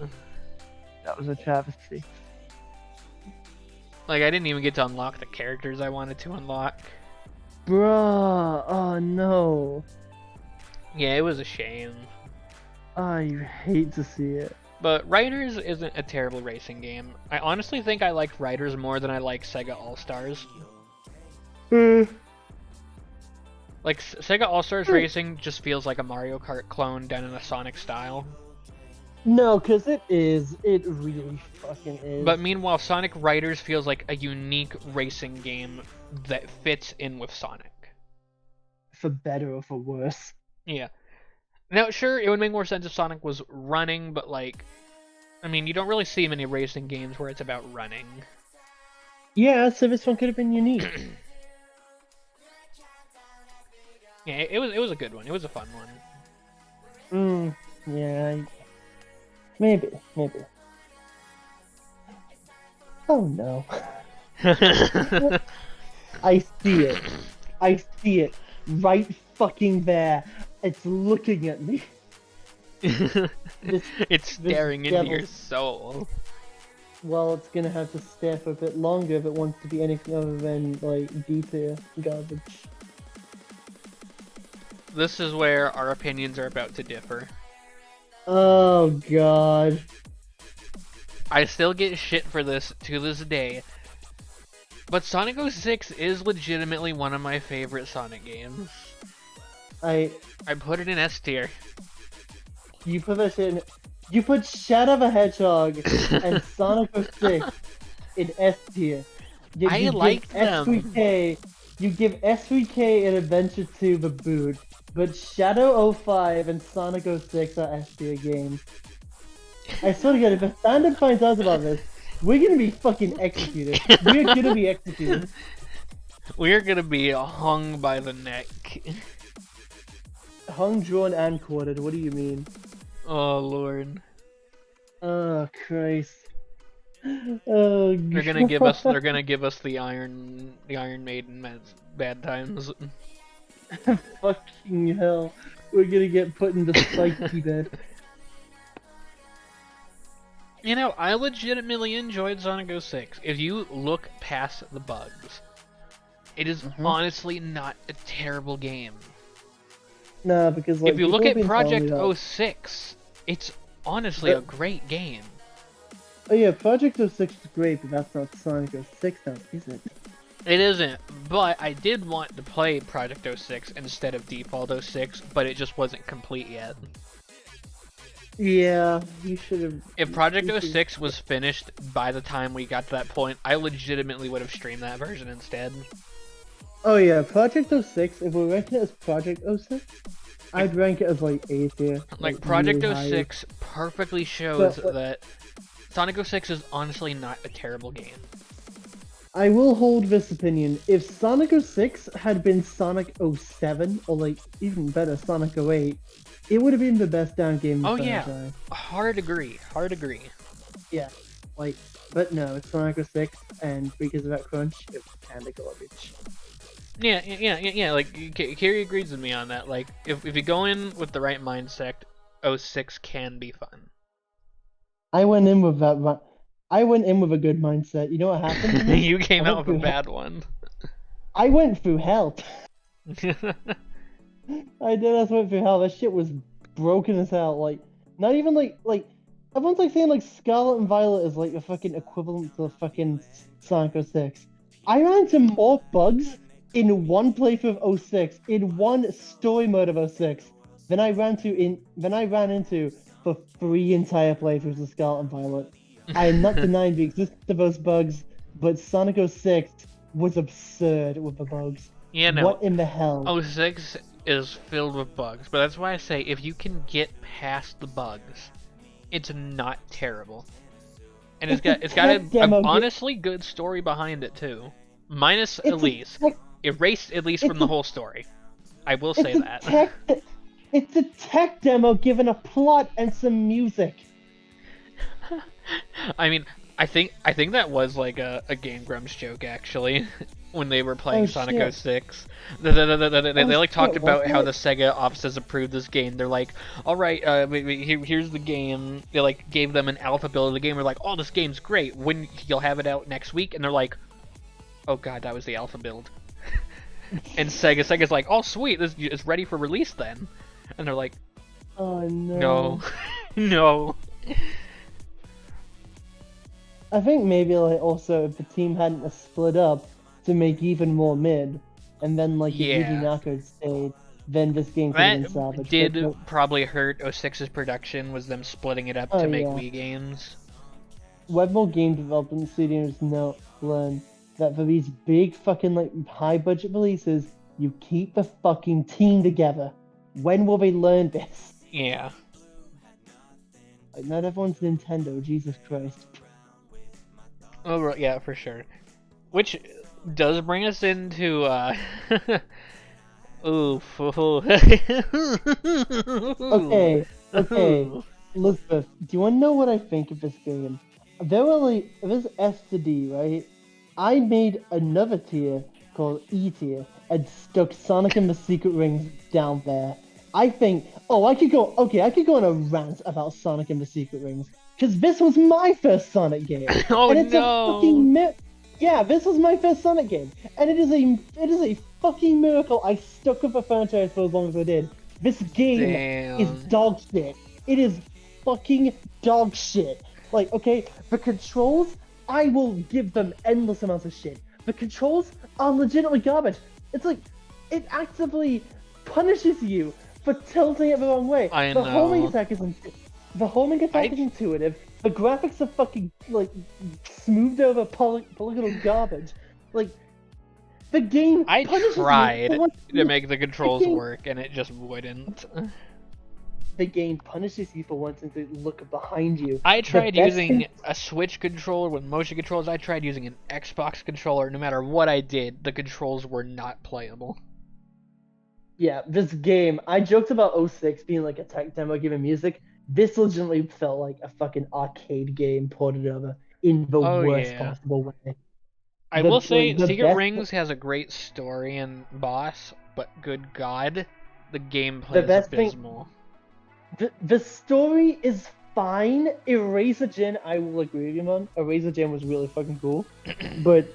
That was a travesty. Like, I didn't even get to unlock the characters I wanted to unlock. Bruh, oh no. Yeah, it was a shame. I hate to see it. But Riders isn't a terrible racing game. I honestly think I liked Riders more than I like Sega All-Stars. Like, Sega All-Stars Racing just feels like a Mario Kart clone done in a Sonic style. No, because it is. It really fucking is. But meanwhile, Sonic Riders feels like a unique racing game that fits in with Sonic. For better or for worse. Yeah. Now, sure, it would make more sense if Sonic was running, but like, I mean, you don't really see many racing games where it's about running. Yeah, so this one could have been unique. Yeah, it was a good one. It was a fun one. Yeah. Maybe. Oh no. I see it. Right fucking there. It's looking at me. It's staring into your devil. soul. Well, it's gonna have to stare for a bit longer if it wants to be anything other than, like, D-tier garbage. This is where our opinions are about to differ. Oh god. I still get shit for this to this day. But Sonic 06 is legitimately one of my favorite Sonic games. I put it in S tier. You put that shit in. You put Shadow the Hedgehog and Sonic 06 in S tier. I like them. S3K, you give S3K and Adventure 2 the boot, but Shadow 05 and Sonic 06 are S tier games. I swear to God, if a stand-up finds out about this, we're gonna be fucking executed. We're gonna be executed. We're gonna be hung by the neck. Hung, drawn, and quartered. What do you mean? Oh lord. Oh Christ. Oh. They're gonna give us. They're gonna give us the Iron Maiden bad times. Fucking hell. We're gonna get put in the spiky bed. You know, I legitimately enjoyed Sonic 06. If you look past the bugs, it is honestly not a terrible game. No, because like, if you look people at have been telling Project me that. 06, it's honestly a great game. Oh yeah, Project 06 is great, but that's not Sonic 06 now, is it? It isn't, but I did want to play Project 06 instead of Default 06, but it just wasn't complete yet. Yeah, you should have. If Project 06 was finished by the time we got to that point, I legitimately would have streamed that version instead. Oh yeah, Project 06, if we're ranking it as Project 06, I'd rank it as like A tier. Like, Project really high. 06 perfectly shows But- that Sonic 06 is honestly not a terrible game. I will hold this opinion. If Sonic 06 had been Sonic 07, or like, even better, Sonic 08, it would have been the best down game in the Oh yeah, franchise. hard agree. Yeah, like, but no, it's Sonic 06, and because of that crunch, it was kinda garbage. Yeah, like, Kiri agrees with me on that. Like, if you go in with the right mindset, 06 can be fun. I went in with that. I went in with a good mindset. You know what happened to me? You came I out went with a through bad one. I went through hell. I did. I went through hell. That shit was broken as hell. Like, not even like everyone's like saying like Scarlet and Violet is like the fucking equivalent to fucking Sonic 06. I ran into more bugs in one playthrough of 06, in one story mode of 06, Then I ran into for 3 entire playthroughs of Scarlet and Violet. I am not denying the existence of those bugs, but Sonic 06 was absurd with the bugs. Yeah, no. What in the hell? 06 is filled with bugs, but that's why I say if you can get past the bugs, it's not terrible. And it's got an honestly good story behind it too. Minus Elise. Erased Elise from the whole story. I will say that. It's a tech demo given a plot and some music. I mean, I think that was like a Game Grumps joke actually, when they were playing Sonic 06. They like talked about how the Sega offices approved this game. They're like, all right, here's the game. They like gave them an alpha build of the game. They're like, oh, this game's great. When you'll have it out next week? And they're like, oh god, that was the alpha build. And Sega's like, oh sweet, this is ready for release then. And they're like, oh no. No. No. I think maybe like also if the team hadn't split up to make even more mid, and then like if Yuji Naka had stayed, then this game could have been salvaged. That did probably hurt 06's production, was them splitting it up to make Wii games. Webmo game development studios learn that for these big fucking like high budget releases, you keep the fucking team together. When will they learn this? Yeah. Like, not everyone's Nintendo, Jesus Christ. Oh, yeah, for sure. Which does bring us into, Oof. Okay. Elizabeth, do you want to know what I think of this game? There were like, this S to D, right? I made another tier called E tier and stuck Sonic and the Secret Rings down there. I think, I could go on a rant about Sonic and the Secret Rings. Because this was my first Sonic game. Oh and it's no! A fucking yeah, this was my first Sonic game. And it is a fucking miracle I stuck with the franchise for as long as I did. This game is dog shit. It is fucking dog shit. Like, okay, the controls, I will give them endless amounts of shit. The controls are legitimately garbage. It's like, it actively punishes you for tilting it the wrong way. I the know. homing attack is intuitive. The graphics are fucking, like, smoothed over polygonal garbage. Like, the game punishes tried you to make the controls work, and it just wouldn't. The game punishes you for wanting to look behind you. I tried using a Switch controller with motion controls. I tried using an Xbox controller. No matter what I did, the controls were not playable. Yeah, this game, I joked about 06 being like a tech demo given music. This legitimately felt like a fucking arcade game ported over in the worst possible way. I will say, Secret Rings has a great story and boss, but good god, the gameplay is abysmal. The story is fine. Eraser Jin, I will agree with you, man. Eraser Jin was really fucking cool. But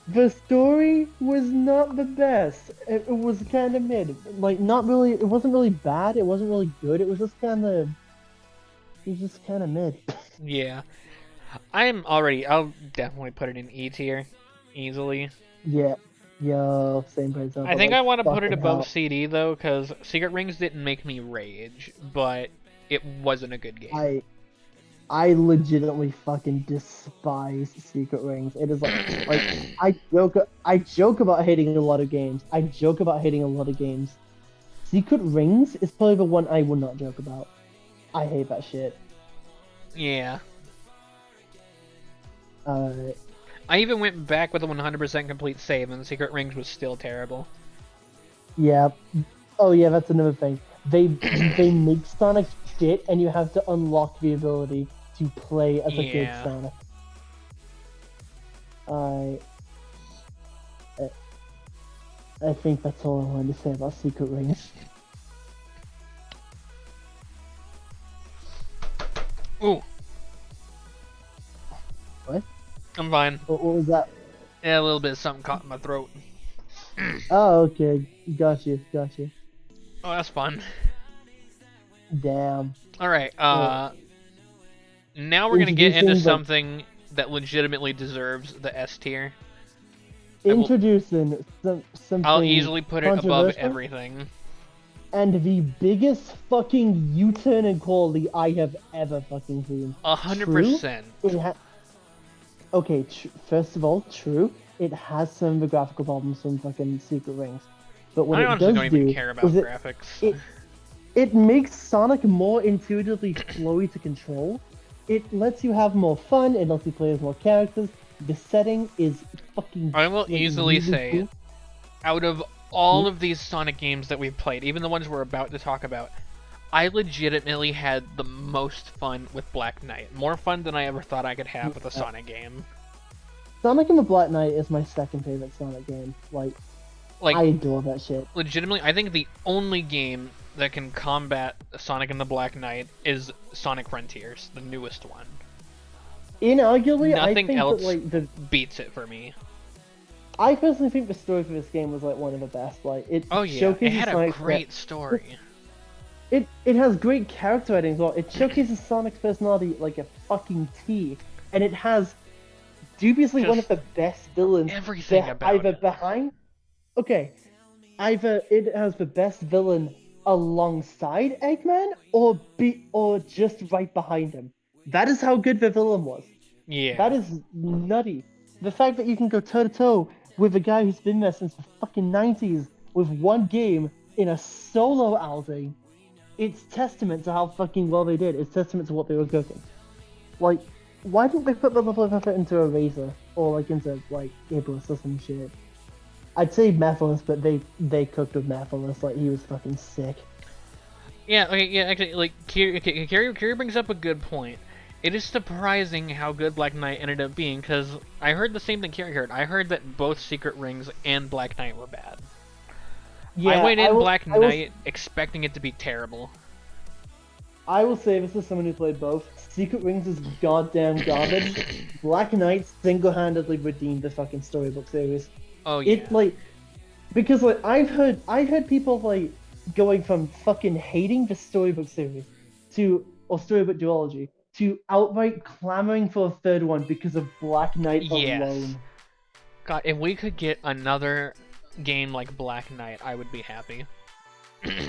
the story was not the best. It was kind of mid. Like, not really, it wasn't really bad. It wasn't really good. It was just kind of mid. Yeah. I'll definitely put it in E tier. Easily. Yeah. Yo, same place. I think I want to put it above CD though, because Secret Rings didn't make me rage, but it wasn't a good game. I legitimately fucking despise Secret Rings. It is like I joke about hating a lot of games. Secret Rings is probably the one I will not joke about. I hate that shit. Yeah. I even went back with a 100% complete save, and the Secret Rings was still terrible. Yeah. Oh yeah, that's another thing. They make Sonic shit, and you have to unlock the ability to play as a good Sonic. I think that's all I wanted to say about Secret Rings. Ooh. What? I'm fine. What was that? Yeah, a little bit of something caught in my throat. Oh, okay. Got you. Oh, that's fun. Damn. Alright, now we're gonna get into something that legitimately deserves the S tier. Introducing something I'll easily put it above everything. and the biggest fucking U-turn in quality I have ever fucking seen. 100%. Okay, first of all, true. It has some of the graphical problems from fucking Secret Rings, but what I it honestly does don't even do care about is graphics. it makes Sonic more intuitively flowy to control. It lets you have more fun. It lets you play as more characters. The setting is fucking. I will easily really say, cool. out of all of these Sonic games that we've played, even the ones we're about to talk about, I legitimately had the most fun with Black Knight. More fun than I ever thought I could have with a Sonic game. Sonic and the Black Knight is my second favorite Sonic game. Like I adore that shit. Legitimately, I think the only game that can combat Sonic and the Black Knight is Sonic Frontiers, the newest one. Inarguably, I Nothing think else that, like, beats it for me. I personally think the story for this game was like one of the best. Like it Oh yeah, it showcases had a Sonic's great story. It has great character writing as well. It showcases Sonic's personality like a fucking T, and it has dubiously one of the best villains. Everything about either it. behind. Okay, either it has the best villain alongside Eggman, or just right behind him. That is how good the villain was. Yeah. That is nutty. The fact that you can go toe to toe with a guy who's been there since the fucking 90s with one game in a solo outing, it's testament to how fucking well they did. It's testament to what they were cooking. Like, why didn't they put the level of effort into Eraser or like into like Iblis or some shit? I'd say Mephiles, but they cooked with Mephiles. Like he was fucking sick. Yeah, okay, yeah, actually, like, Kiri brings up a good point. It is surprising how good Black Knight ended up being, because I heard the same thing Kiri heard. I heard that both Secret Rings and Black Knight were bad. Yeah, I went in Black Knight expecting it to be terrible. I will say this is someone who played both. Secret Rings is goddamn garbage. Black Knight single-handedly redeemed the fucking storybook series. Oh yeah. It like because like I've heard people like going from fucking hating the storybook series or storybook duology to outright clamoring for a third one because of Black Knight alone. God, if we could get another game like Black Knight, I would be happy.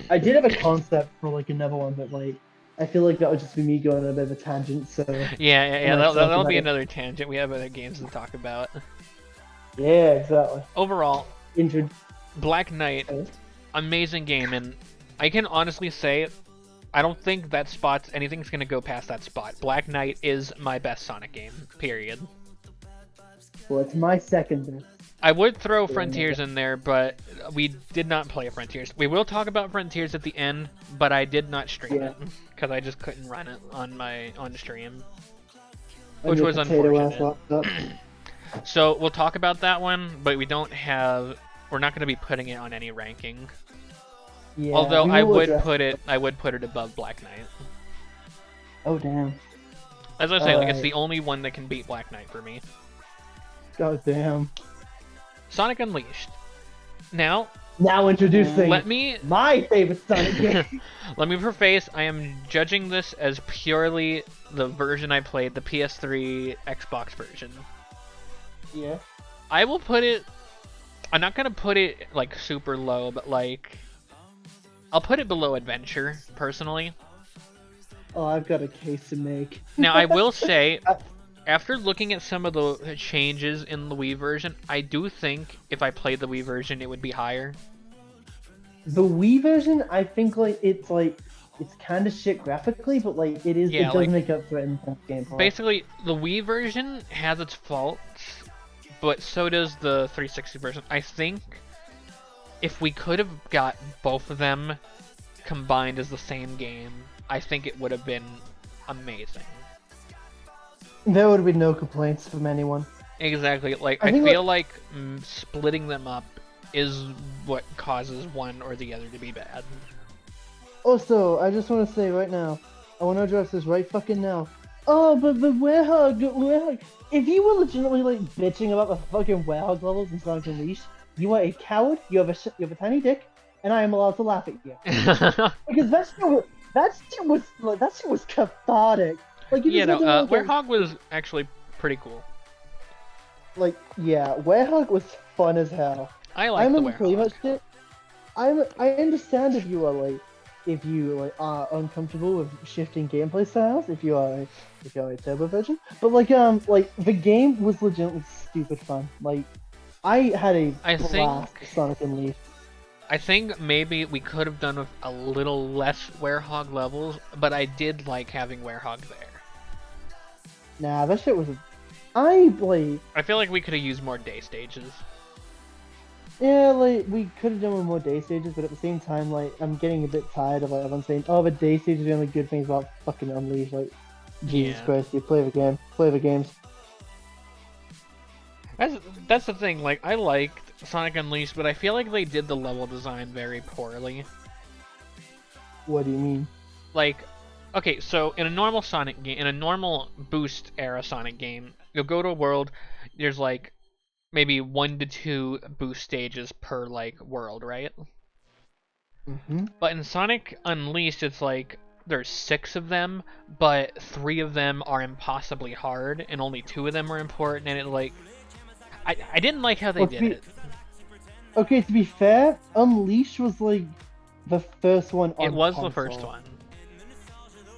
I did have a concept for like another one, but like I feel like that would just be me going on a bit of a tangent. So yeah, that'll be another tangent. We have other games to talk about. Yeah, exactly. Overall, Black Knight, amazing game, and I can honestly say, I don't think that anything's gonna go past that spot. Black Knight is my best Sonic game, period. Well, it's my second best. I would throw Frontiers in there, but we did not play Frontiers. We will talk about Frontiers at the end, but I did not stream it, because I just couldn't run it on stream. Which was unfortunate. So we'll talk about that one, but we're not going to be putting it on any ranking. Yeah, although I would put it above Black Knight. Oh damn. As I say, like it's the only one that can beat Black Knight for me. God damn. Sonic Unleashed. Now introducing my favorite Sonic game. Let me preface, I am judging this as purely the version I played, the PS3 Xbox version. Yeah. I will put it... I'm not gonna put it, like, super low, but, like... I'll put it below Adventure, personally. Oh, I've got a case to make. Now, I will say, after looking at some of the changes in the Wii version, I do think if I played the Wii version, it would be higher. The Wii version, I think, it's kind of shit graphically, but, like, it does make up for it in gameplay. Basically, the Wii version has its faults, but so does the 360 version. I think if we could have got both of them combined as the same game, I think it would have been amazing. There would be no complaints from anyone. Exactly. Like, I feel like splitting them up is what causes one or the other to be bad. Also, I just want to say right now, I want to address this right fucking now. Oh, but the Werehog. If you were legitimately like bitching about the fucking Werehog levels in Sonic Unleashed, you are a coward. You have a tiny dick, and I am allowed to laugh at you because that shit was cathartic. Like, Werehog was actually pretty cool. Like, yeah, Werehog was fun as hell. I like the Werehog. I understand if you are are uncomfortable with shifting gameplay styles, if you are a turbo version, but the game was legitimately stupid fun. Like I had a I blast think with Sonic Unleashed. I think maybe we could have done with a little less Werehog levels, but I did like having Werehog there. Nah, that shit was. I like. I feel like we could have used more day stages. Yeah, like we could have done with more day stages, but at the same time, like I'm getting a bit tired of like everyone saying, "Oh, the day stages are the only good things about fucking Unleashed." Like, Jesus Yeah. Christ, you play the game, play the games. That's the thing. Like I liked Sonic Unleashed, but I feel like they did the level design very poorly. What do you mean? Like, okay, so in a normal Sonic game, in a normal Boost era Sonic game, you'll go to a world. There's like maybe 1 to 2 boost stages per like world, right? Mm-hmm. But in Sonic Unleashed, it's like there's 6 of them, but 3 of them are impossibly hard, and only 2 of them are important. And it like, I didn't like how they did it. Okay, to be fair, Unleashed was like the first one on It was console. the first one.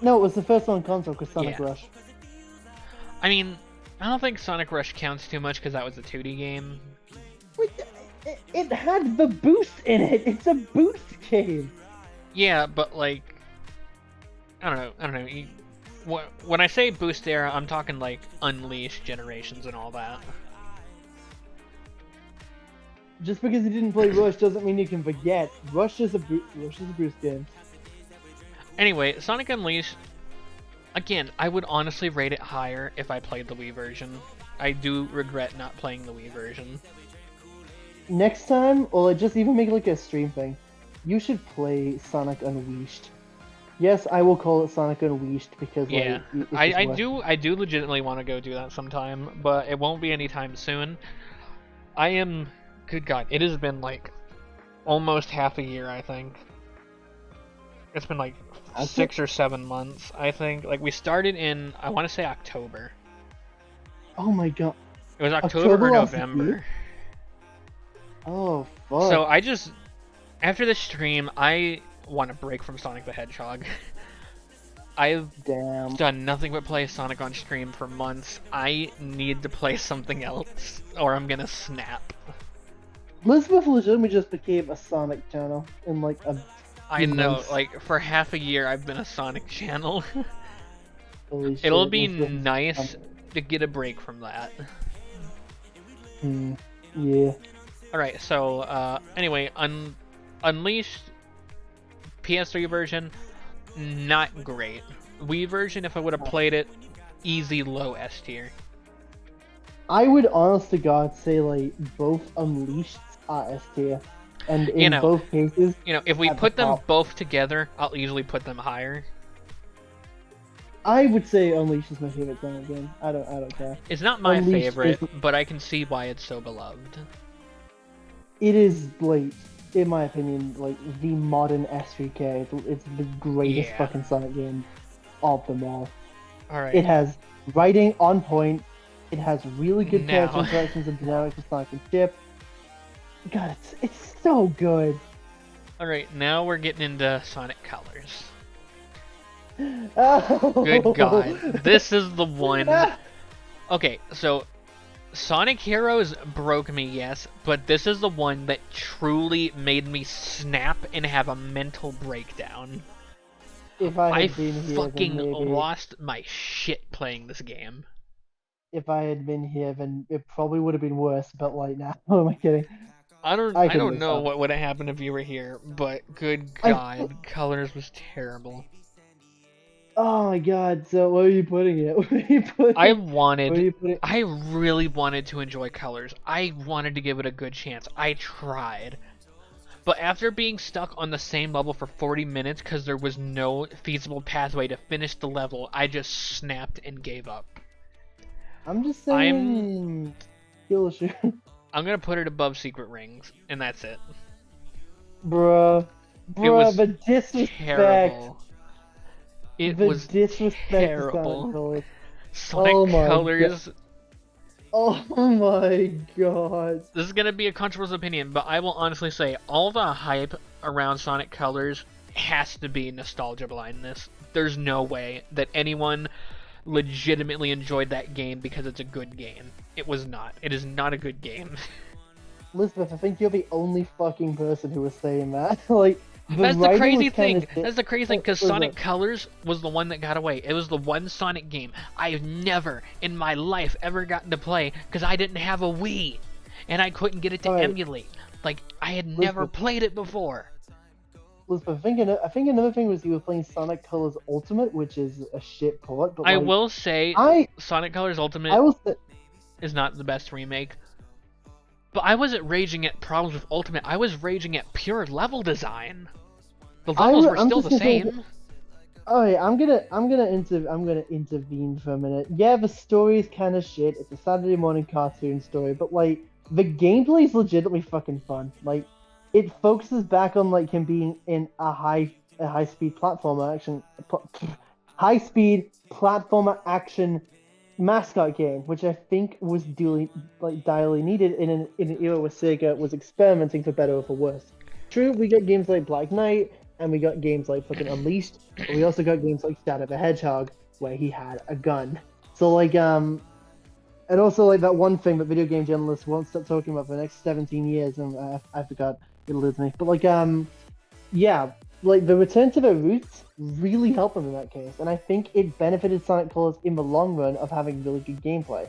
No, it was the first one on console because Sonic Yeah. Rush. I mean, I don't think Sonic Rush counts too much because that was a 2D game. Wait, it had the boost in it. It's a boost game. Yeah, but like, I don't know. When I say Boost era, I'm talking like Unleashed Generations and all that. Just because you didn't play Rush doesn't mean you can forget. Rush is a boost game. Anyway, Sonic Unleashed. Again, I would honestly rate it higher if I played the Wii version. I do regret not playing the Wii version. Next time, or like, just even make like a stream thing, you should play Sonic Unleashed. Yes, I will call it Sonic Unleashed because Yeah, like, it's I just worth- I do legitimately want to go do that sometime, but it won't be anytime soon. I am, good God, it has been like almost half a year, I think. It's been like 6 or 7 months, I think. Like we started in, I want to say October. Oh my god. It was October or last November. year? Oh fuck. So I just, after this stream, I want a break from Sonic the Hedgehog. I've Damn. done nothing but play Sonic on stream for months. I need to play something else, or I'm gonna snap. Elizabeth legitimately just became a Sonic channel in like a. I know, months. like, for half a year I've been a Sonic channel. Holy shit, It'll be Elizabeth is nice Sonic. to get a break from that. Yeah. Alright, so, anyway, Unleashed PS3 version, not great. Wii version, if I would have played it, easy low S tier. I would honest to God say like both Unleashed are S tier, and in You know, both cases, You know, if we At the put them top. both together, I'll easily put them higher. I would say Unleashed is my favorite Sonic game. I don't care. It's not my Unleashed favorite, is- but I can see why it's so beloved. It is like, in my opinion, like the modern SVK. It's the greatest Yeah. fucking Sonic game of them all. Alright. It has writing on point. It has really good Now. character interactions and dynamics with Sonic and Chip. God, it's so good. Alright, now we're getting into Sonic Colors. Oh. Good God. This is the one. Okay, so Sonic Heroes broke me, yes, but this is the one that truly made me snap and have a mental breakdown. If I I had been here, fucking then maybe. lost my shit playing this game. If I had been here, then it probably would have been worse. But like, now, who am I kidding? I I don't couldn't know stop. what would have happened if you were here, but good I- God, Colors was terrible. Oh my God! So where are you putting it? Where are you putting? I Where are wanted, you putting? I really wanted to enjoy Colors. I wanted to give it a good chance. I tried. But after being stuck on the same level for 40 minutes because there was no feasible pathway to finish the level, I just snapped and gave up. I'm just saying. Kill issue. I'm gonna put it above Secret Rings, and that's it. Bruh. was The disrespect. Terrible. It The was disrespect to terrible. Sonic Colors. Sonic Oh my Colors Oh my god. This is gonna be a controversial opinion, but I will honestly say all the hype around Sonic Colors has to be nostalgia blindness. There's no way that anyone legitimately enjoyed that game because it's a good game. It was not. It is not a good game. Elizabeth, I think you're the only fucking person who was saying that. Like, That's the writing crazy was kinda thing. shit. That's the crazy thing, because Was Sonic it- Colors was the one that got away. It was the one Sonic game I've never in my life ever gotten to play because I didn't have a Wii and I couldn't get it to Alright. emulate. Like, I had never Listen. played it before. Elizabeth, I think another thing was you were playing Sonic Colors Ultimate, which is a shit port. But I like, will say, I Sonic Colors Ultimate will say, is not the best remake. But I wasn't raging at problems with Ultimate. I was raging at pure level design. The levels were I'm still just the gonna say- same. Alright, I'm gonna intervene for a minute. Yeah, the story is kind of shit. It's a Saturday morning cartoon story, but like the gameplay is legitimately fucking fun. Like, it focuses back on like him being in a high speed platformer action, high speed platformer action mascot game, which I think was direly needed in an era where Sega was experimenting for better or for worse. True, we got games like Black Knight, and we got games like fucking Unleashed, but we also got games like Shadow the Hedgehog, where he had a gun. So like and also like that one thing that video game journalists won't stop talking about for the next 17 years, and I forgot, it'll lose me. But like yeah, like the return to their roots really helped them in that case, and I think it benefited Sonic Colors in the long run of having really good gameplay.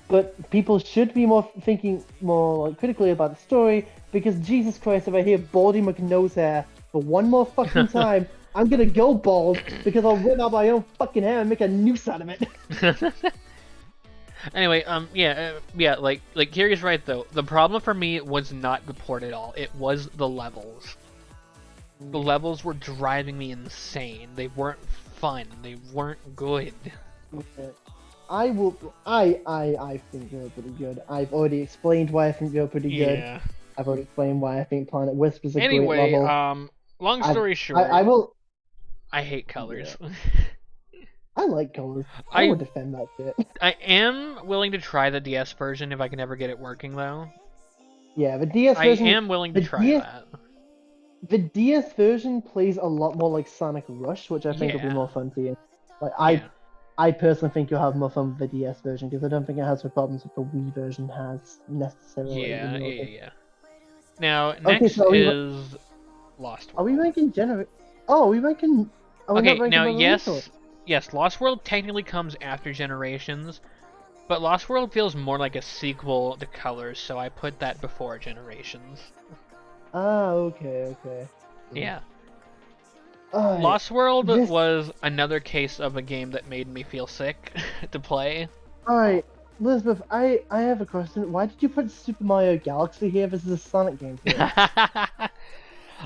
But people should be thinking more like critically about the story, because Jesus Christ, if I hear Baldy McNosehair for one more fucking time, I'm gonna go bald because I'll rip out my own fucking hair and make a noose out of it. Anyway, yeah, like Kiri's right though. The problem for me was not the port at all. It was the levels. The levels were driving me insane. They weren't fun. They weren't good. Okay. I think they're pretty good. I've already explained why I think they're pretty good. Yeah. I've already explained why I think Planet Wisp is a Anyway, great level. long story short, I will. I hate colors. I like colors. I- I would defend that shit. I am willing to try the DS version if I can ever get it working though. Yeah, the DS I version. am willing to the try DS that. The DS version plays a lot more like Sonic Rush, which I think will Yeah. be more fun for you. Like Yeah. I personally think you'll have more fun with the DS version because I don't think it has the problems that the Wii version has necessarily. Yeah. Now, next so is Lost World. Are we ranking Oh, are we ranking? Are we Okay, not ranking now by yes, release yes, Lost World technically comes after Generations, but Lost World feels more like a sequel to Colors, so I put that before Generations. Okay. Yeah. Alright, Lost World this- was another case of a game that made me feel sick to play. Alright, Elizabeth, I have a question. Why did you put Super Mario Galaxy here? This is a Sonic game. Here.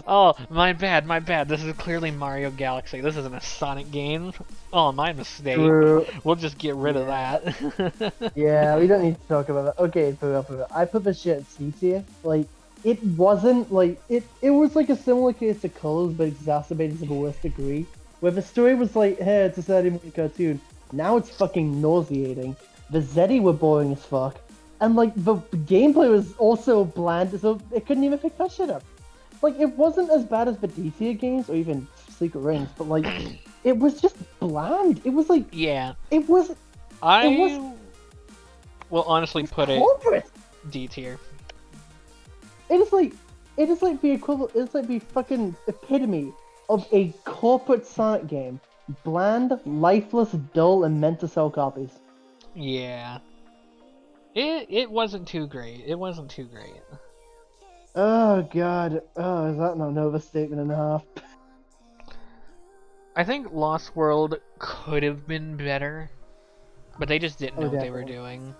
Oh, my bad. This is clearly Mario Galaxy. This isn't a Sonic game. Oh, my mistake. True. We'll just get rid of that. Yeah, we don't need to talk about that. Okay, for real. I put this shit at C tier. Like, it wasn't like it was like a similar case to Colors, but exacerbated to the worst degree. Where the story was like, hey, it's a Saturday morning cartoon. Now it's fucking nauseating. The Zeddy were boring as fuck. And like the gameplay was also bland, so it couldn't even pick that shit up. Like, it wasn't as bad as the D tier games or even Secret Rings, but like it was just bland. It was like Yeah. it was I will honestly put it corporate. D tier. It is like the equivalent. It's like the fucking epitome of a corporate Sonic game. Bland, lifeless, dull, and meant to sell copies. Yeah. It wasn't too great. It wasn't too great. Oh god. Oh, is that not an overstatement and a half? I think Lost World could have been better, but they just didn't know what they were definitely. doing.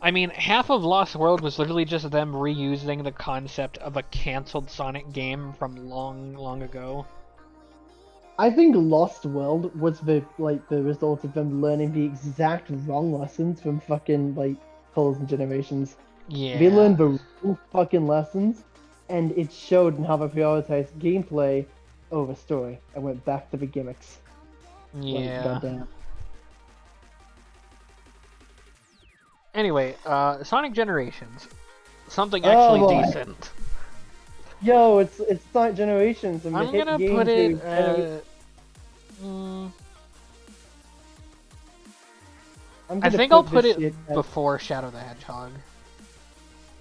I mean, half of Lost World was literally just them reusing the concept of a canceled Sonic game from long, long ago. I think Lost World was the result of them learning the exact wrong lessons from fucking like Colors and Generations. Yeah. They learned the wrong fucking lessons, and it showed in how they prioritized gameplay over story and went back to the gimmicks. Like, Yeah. goddamn. Anyway, Sonic Generations. Something Oh, actually boy. decent. Yo, it's Sonic Generations. And I'm hit gonna game put to it. generate- I think I'll put this it shit at- before Shadow the Hedgehog.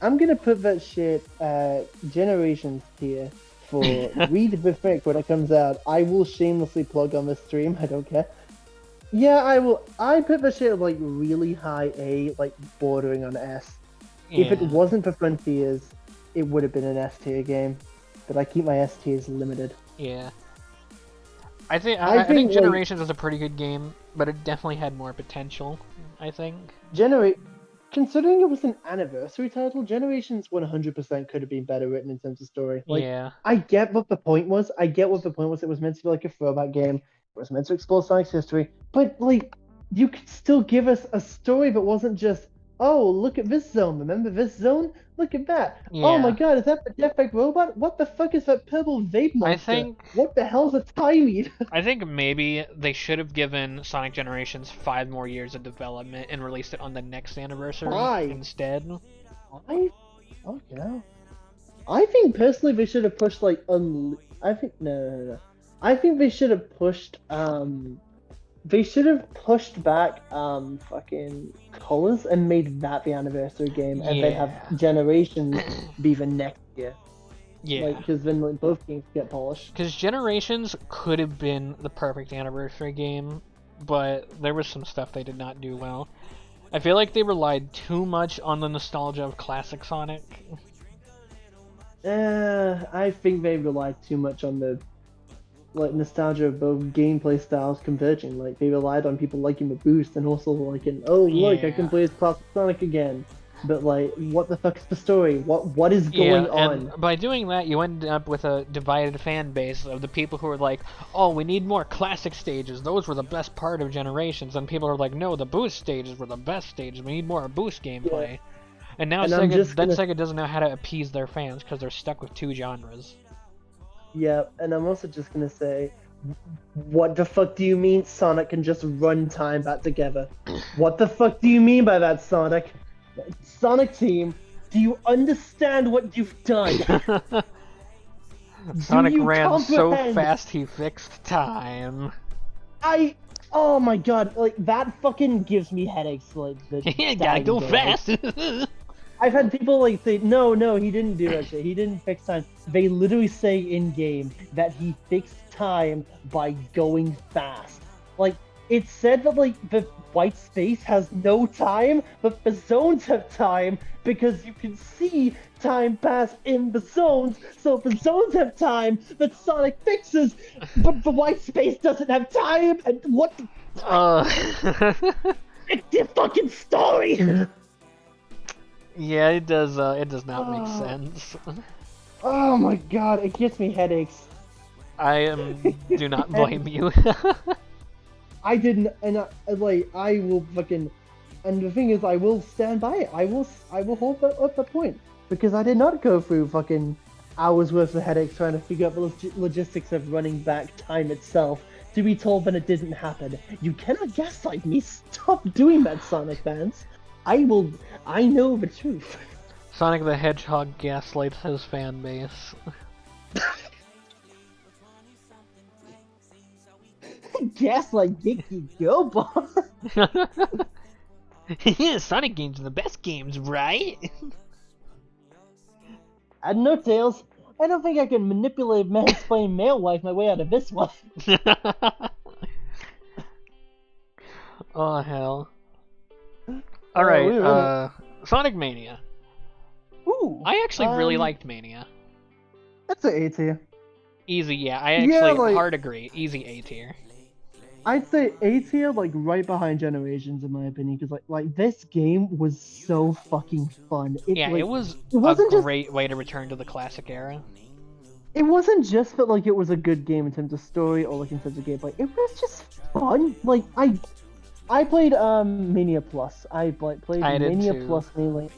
I'm gonna put that shit Generations tier for Read the Frick when it comes out. I will shamelessly plug on this stream. I don't care. Yeah, I will. I put that shit like really high A, like bordering on S. If it Yeah. wasn't for Frontiers, it would have been an S tier game. But I keep my S tiers limited. Yeah. I think I I think think, like- Generations is a pretty good game, but it definitely had more potential. I think. Considering it was an anniversary title, Generations 100% could have been better written in terms of story. Like, Yeah. I get what the point was. I get what the point was. It was meant to be like a throwback game. It was meant to explore Sonic's history. But, like, you could still give us a story that wasn't just, oh, look at this zone. Remember this zone? Look at that. Oh my Yeah. god, is that the Deathbag robot? What the fuck is that purple vape monster? think- What the hell's a Tyrene? I think maybe they should have given Sonic Generations 5 more years of development and released it on the next anniversary Why? instead. I think personally they should have pushed like I think no. I think they should have pushed they should have pushed back fucking Colors and made that the anniversary game and then Yeah. have Generations be the next year. Yeah. Like because then like both games get polished. Because Generations could have been the perfect anniversary game, but there was some stuff they did not do well. I feel like they relied too much on the nostalgia of classic Sonic. I think they relied too much on the like nostalgia of both gameplay styles converging. Like they relied on people liking the boost and also liking, oh look, I can Yeah. play as classic Sonic again. But like, what the fuck is the story? What is going on? And by doing that, you end up with a divided fan base of the people who are like, oh, we need more classic stages. Those were the best part of Generations. And people are like, no, the boost stages were the best stages. We need more boost gameplay. And now And I'm just Sega doesn't know how to appease their fans because they're stuck with two genres. Yeah, and I'm also just gonna say, what the fuck do you mean Sonic can just run time back together? What the fuck do you mean by that, Sonic? Sonic Team, do you understand what you've done? Sonic you ran so comprehend? fast he fixed time. Oh my god, like that fucking gives me headaches. Like the Gotta dying go day. fast. I've had people like say, no, he didn't do that shit. He didn't fix time. They literally say in game that he fixed time by going fast. Like it's said that like the white space has no time, but the zones have time because you can see time pass in the zones. So if the zones have time, that Sonic fixes, but the white space doesn't have time. And what? It's the fucking story. Yeah, it does not make Oh. sense. Oh my god, it gives me headaches. Do not blame you. I didn't, and I will fucking, and the thing is, I will stand by it. I will hold that up the point because I did not go through fucking hours worth of headaches trying to figure out the logistics of running back time itself to be told that it didn't happen. You cannot gaslight me. Stop doing that, Sonic fans. I know the truth. Sonic the Hedgehog gaslights his fan base. Gaslight Geeky Go Bar. Sonic games are the best games, right? I don't know, Tails. I don't think I can manipulate mansplain male wife my way out of this one. Oh hell. Alright, wait a minute. Sonic Mania. Ooh, I actually really liked Mania. That's an A tier. Easy, yeah, I Yeah, actually like- hard agree. Easy A tier. I'd say A tier, like right behind Generations, in my opinion, because like this game was so fucking fun. Yeah, like, it was it wasn't a just- great way to return to the classic era. It wasn't just that like it was a good game in terms of story or like in terms of gameplay. It was just fun. Like I played Mania Plus. I played I did Mania too. Plus mainly.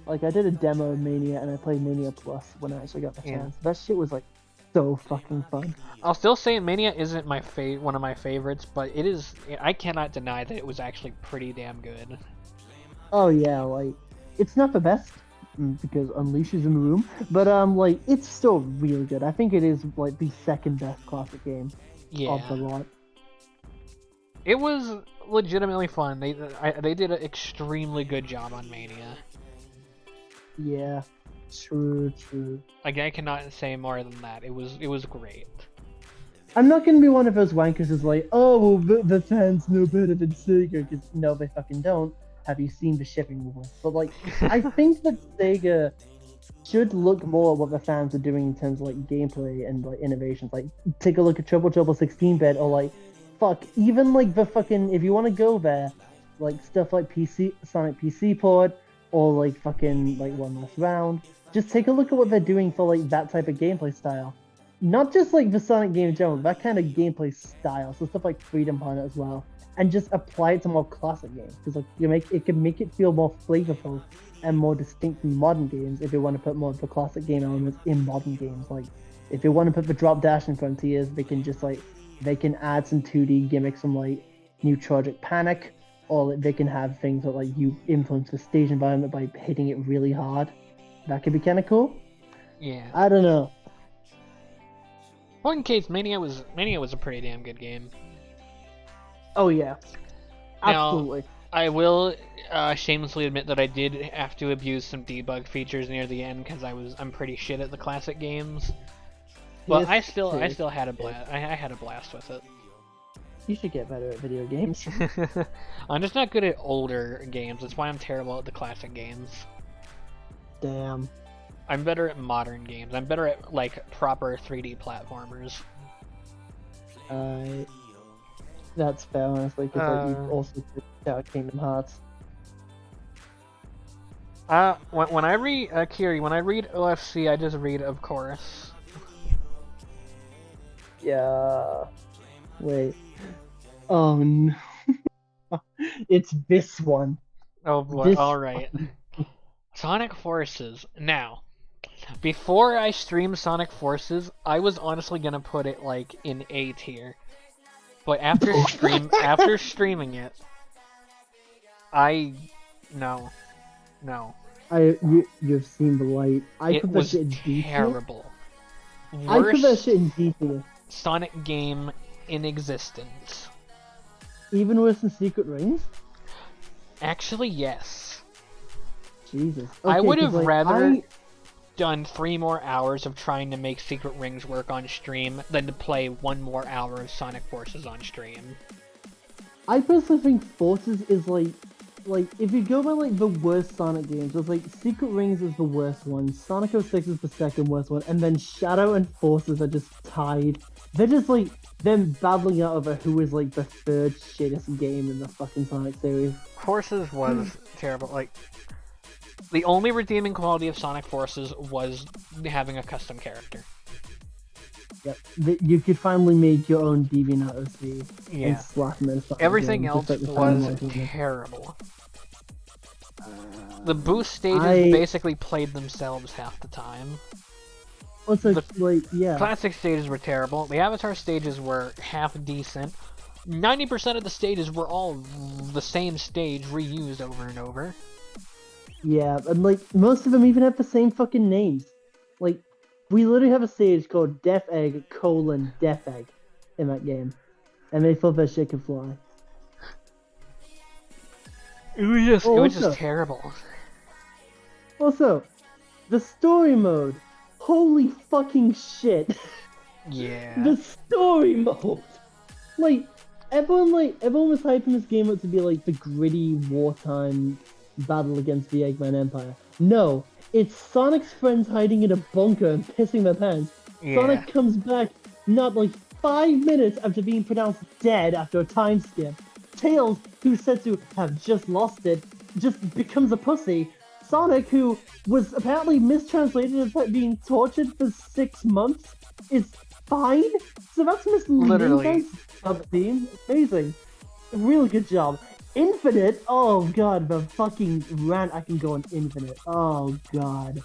Like I did a demo of Mania and I played Mania Plus when I actually got the Yeah. chance. That shit was like so fucking fun. I'll still say Mania isn't my one of my favorites, but it is. I cannot deny that it was actually pretty damn good. Oh yeah, like it's not the best because Unleash is in the room, but like it's still really good. I think it is like the second best classic game of the Yeah, lot. it was legitimately fun. They did an extremely good job on Mania. Yeah, true, true. Like I cannot say more than that. It was great. I'm not gonna be one of those wankers who's like, oh, well, the fans know better than Sega, because no, they fucking don't. Have you seen the shipping wars? But like, I think that Sega should look more at what the fans are doing in terms of like gameplay and like innovations. Like, take a look at Triple Trouble 16-bit, or like, fuck, even like the fucking, if you want to go there, like stuff like Sonic PC port, or like fucking like One Last Round. Just take a look at what they're doing for like that type of gameplay style. Not just like the Sonic game in general, that kind of gameplay style. So stuff like Freedom Planet as well, and just apply it to more classic games because like it can make it feel more flavorful and more distinct from modern games if you want to put more of the classic game elements in modern games. Like if you want to put the drop dash in Frontiers, they can add some 2D gimmicks from like New Project Panic, or like, they can have things that like you influence the stage environment by hitting it really hard. That could be kind of cool. Yeah. I don't know. Well, in case Mania was a pretty damn good game. Oh yeah, Now, absolutely. I will shamelessly admit that I did have to abuse some debug features near the end because I'm pretty shit at the classic games. But Yes, I still too. had a blast. I had a blast with it. You should get better at video games. I'm just not good at older games. That's why I'm terrible at the classic games. Damn. I'm better at modern games. I'm better at like proper 3D platformers. That's fair, honestly, because like you've Uh, also picked out Kingdom Hearts. when I read Kiri, when I read OFC, I just read of course. Yeah. Wait. Oh no. It's this one. Oh boy! This. All right. Sonic Forces. Now, before I streamed Sonic Forces, I was honestly gonna put it like in A tier. But after streaming it, I no. You've seen the light. I It put that was shit in D tier. terrible. I put that Worst shit in D tier. Sonic game in existence. Even worse than Secret Rings. Actually, yes. Jesus. I Okay, would 'cause, have like, rather done 3 more hours of trying to make Secret Rings work on stream than to play 1 more hour of Sonic Forces on stream. I personally think Forces is like if you go by like the worst Sonic games, it's like Secret Rings is the worst one, Sonic 06 is the second worst one, and then Shadow and Forces are just tied. They're just like them battling out over who is like the third shittest game in the fucking Sonic series. Forces was terrible. Like, the only redeeming quality of Sonic Forces was having a custom character. Yep. You could finally make your own DeviantArt OC Yeah. and slap them in Sonic Everything game, else just like the was Sonic game. terrible. The boost stages I- basically played themselves half the time. Also, the like, yeah. Classic stages were terrible. The Avatar stages were half decent. 90% of the stages were all the same stage reused over and over. Yeah, and like most of them even have the same fucking names. Like, we literally have a stage called Death Egg: Death Egg in that game, and they thought that shit could fly. It was Also- just terrible. Also, the story mode. Holy fucking shit! Yeah. The story mode. Everyone was hyping this game up to be like the gritty wartime battle against the Eggman Empire. No, it's Sonic's friends hiding in a bunker and pissing their pants. Yeah. Sonic comes back not like 5 minutes after being pronounced dead after a time skip. Tails, who's said to have just lost it, just becomes a pussy. Sonic, who was apparently mistranslated as being tortured for 6 months, is fine. So that's misleading. Literally. Sub-theme. Amazing. Really good job. Infinite? Oh god, the fucking rant I can go on Infinite. Oh god.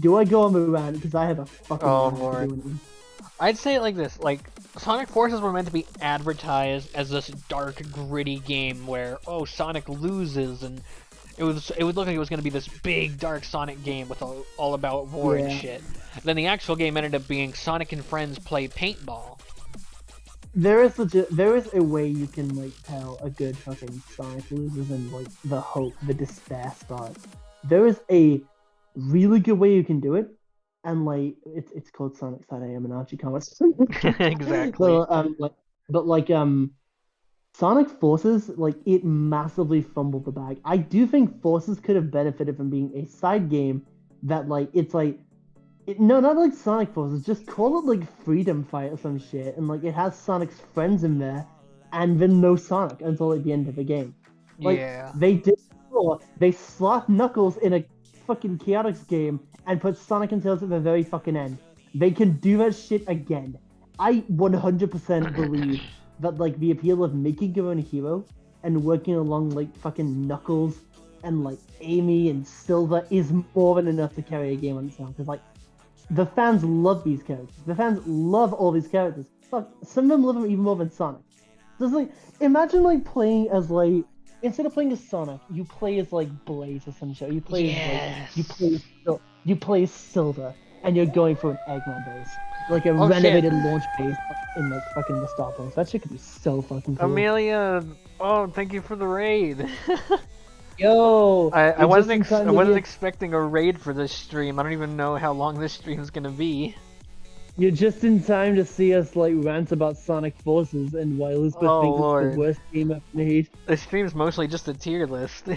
Do I go on the rant? Because I have a fucking Oh, rant to Lord. do in I'd say it like this, like, Sonic Forces were meant to be advertised as this dark, gritty game where, oh, Sonic loses and It would look like it was gonna be this big dark Sonic game with all about war and Yeah. shit. Then the actual game ended up being Sonic and friends play paintball. There is a way you can like tell a good fucking Sonic loses and like the hope, the despair starts. There is a really good way you can do it, and like it's called Sonic Side AM and Archie Comics. Exactly. Sonic Forces, like, it massively fumbled the bag. I do think Forces could have benefited from being a side game that, like, it's like, no, not like Sonic Forces, just call it, like, Freedom Fight or some shit, and, like, it has Sonic's friends in there, and then no Sonic until, like, the end of the game. Like, Yeah. they did before, they slapped Knuckles in a fucking Chaotix game and put Sonic and Tails at the very fucking end. They can do that shit again. I 100% believe that like the appeal of making your own hero and working along like fucking Knuckles and like Amy and Silver is more than enough to carry a game on its own. Because like the fans love these characters. The fans love all these characters. Fuck, some of them love them even more than Sonic. Just like imagine like playing as like instead of playing as Sonic, you play as like Blaze or some shit. You play as like you play as Silver and you're going for an Eggman base. Like a renovated launch base in like fucking the Star Wars. That shit could be so fucking cool. Amelia, oh, thank you for the raid. Yo, I wasn't expecting a raid for this stream. I don't even know how long this stream is gonna be. You're just in time to see us like rant about Sonic Forces and why Elizabeth thinks it's the worst game I've made. This stream's mostly just a tier list.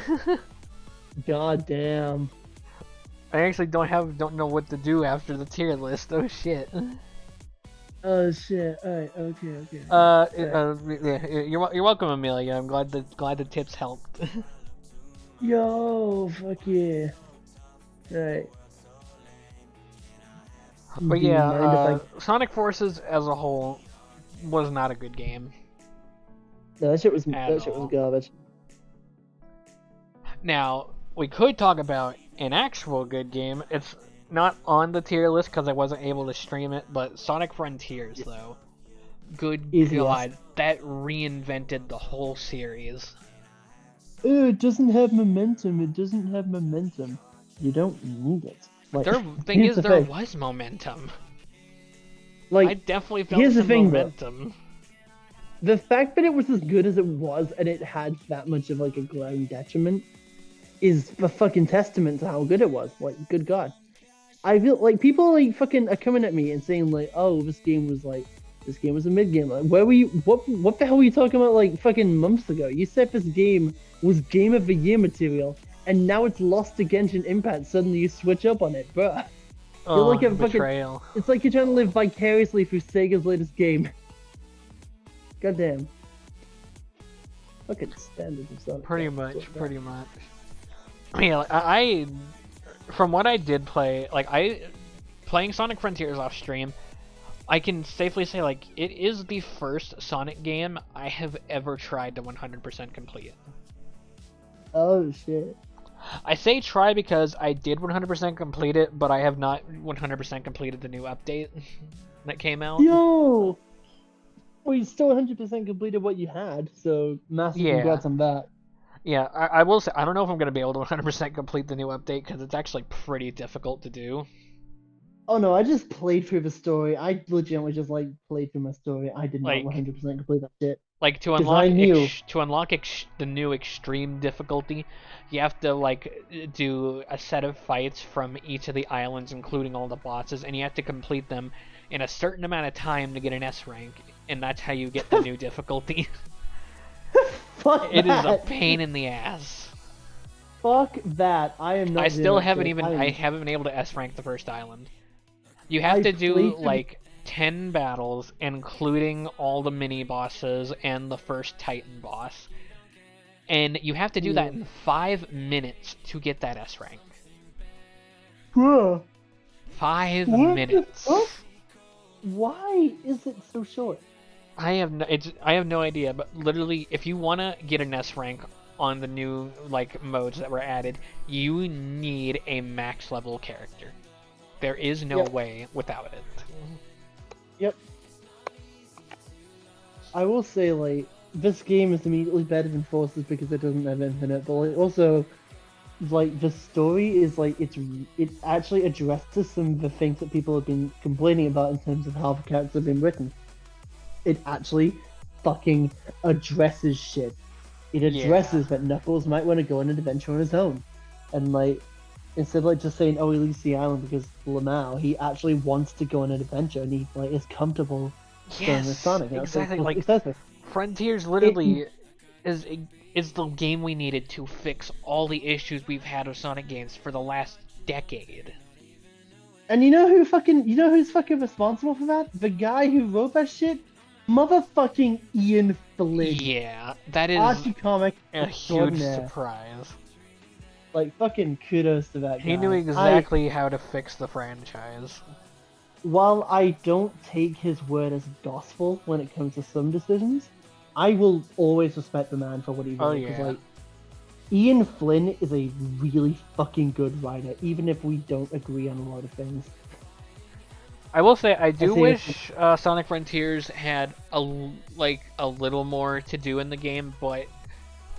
God damn. I actually don't know what to do after the tier list. Oh shit. Oh shit. Alright, okay. Yeah, you're welcome, Amelia. I'm glad the tips helped. Yo, fuck yeah. Alright. But yeah, Sonic Forces as a whole was not a good game. No, that shit was all. garbage. Now, we could talk about an actual good game. It's not on the tier list because I wasn't able to stream it, but Sonic Frontiers, though. Good Easy, God, yes. that reinvented the whole series. It doesn't have momentum. You don't need it. Like, The thing is, there was momentum. Like, I definitely felt here's the some thing, momentum. The fact that it was as good as it was and it had that much of like a glaring detriment is a fucking testament to how good it was. Like, good God. I feel like people like fucking are coming at me and saying like, oh, this game was a mid game. Like, where were you? What the hell were you talking about like fucking months ago? You said this game was Game of the Year material, and now it's lost to Genshin Impact. Suddenly you switch up on it, bruh. Oh, You're like a betrayal. It's like you're trying to live vicariously through Sega's latest game. Goddamn. Fucking standards of Sonic. Pretty much. Yeah, like, I from what I did play, playing Sonic Frontiers off stream, I can safely say like it is the first Sonic game I have ever tried to 100% complete. Oh shit. I say try because I did 100% complete it, but I have not 100% completed the new update that came out. Yo! Well, you still 100% completed what you had, so massive congrats on that. Yeah, I will say, I don't know if I'm going to be able to 100% complete the new update, because it's actually pretty difficult to do. Oh no, I just played through the story. I legitimately just like played through my story. I did not 100% complete that shit. Like to unlock the new extreme difficulty, you have to like do a set of fights from each of the islands, including all the bosses, and you have to complete them in a certain amount of time to get an S rank, and that's how you get the new difficulty. Fuck It that. is a pain in the ass. Fuck that. I am not. I still haven't even. I haven't been able to S rank the first island. You have to do like 10 battles, including all the mini bosses and the first Titan boss, and you have to do that in 5 minutes to get that S rank. Bruh. 5 minutes. Why is it so short? I have no idea, but literally, if you want to get an S rank on the new like modes that were added, you need a max level character. There is no way without it. Yep. I will say, like, this game is immediately better than Forces because it doesn't have infinite, but like, also, like the story is like it actually addresses some of the things that people have been complaining about in terms of how the characters have been written. It actually fucking addresses shit. It addresses that Knuckles might want to go on an adventure on his own, and like instead of like just saying, "Oh, he leaves the island because Lamau," he actually wants to go on an adventure, and he like is comfortable going with Sonic. Exactly. Like excessive. Frontiers literally is the game we needed to fix all the issues we've had with Sonic games for the last decade. And you know who's fucking responsible for that? The guy who wrote that shit, motherfucking Ian Flynn. Yeah, that is Archie comic a huge surprise. Like fucking kudos to that guy. He knew exactly how to fix the franchise. While I don't take his word as gospel when it comes to some decisions, I will always respect the man for what he wrote. Oh, yeah. Like, Ian Flynn is a really fucking good writer, even if we don't agree on a lot of things. I will say, I do wish Sonic Frontiers had a little more to do in the game, but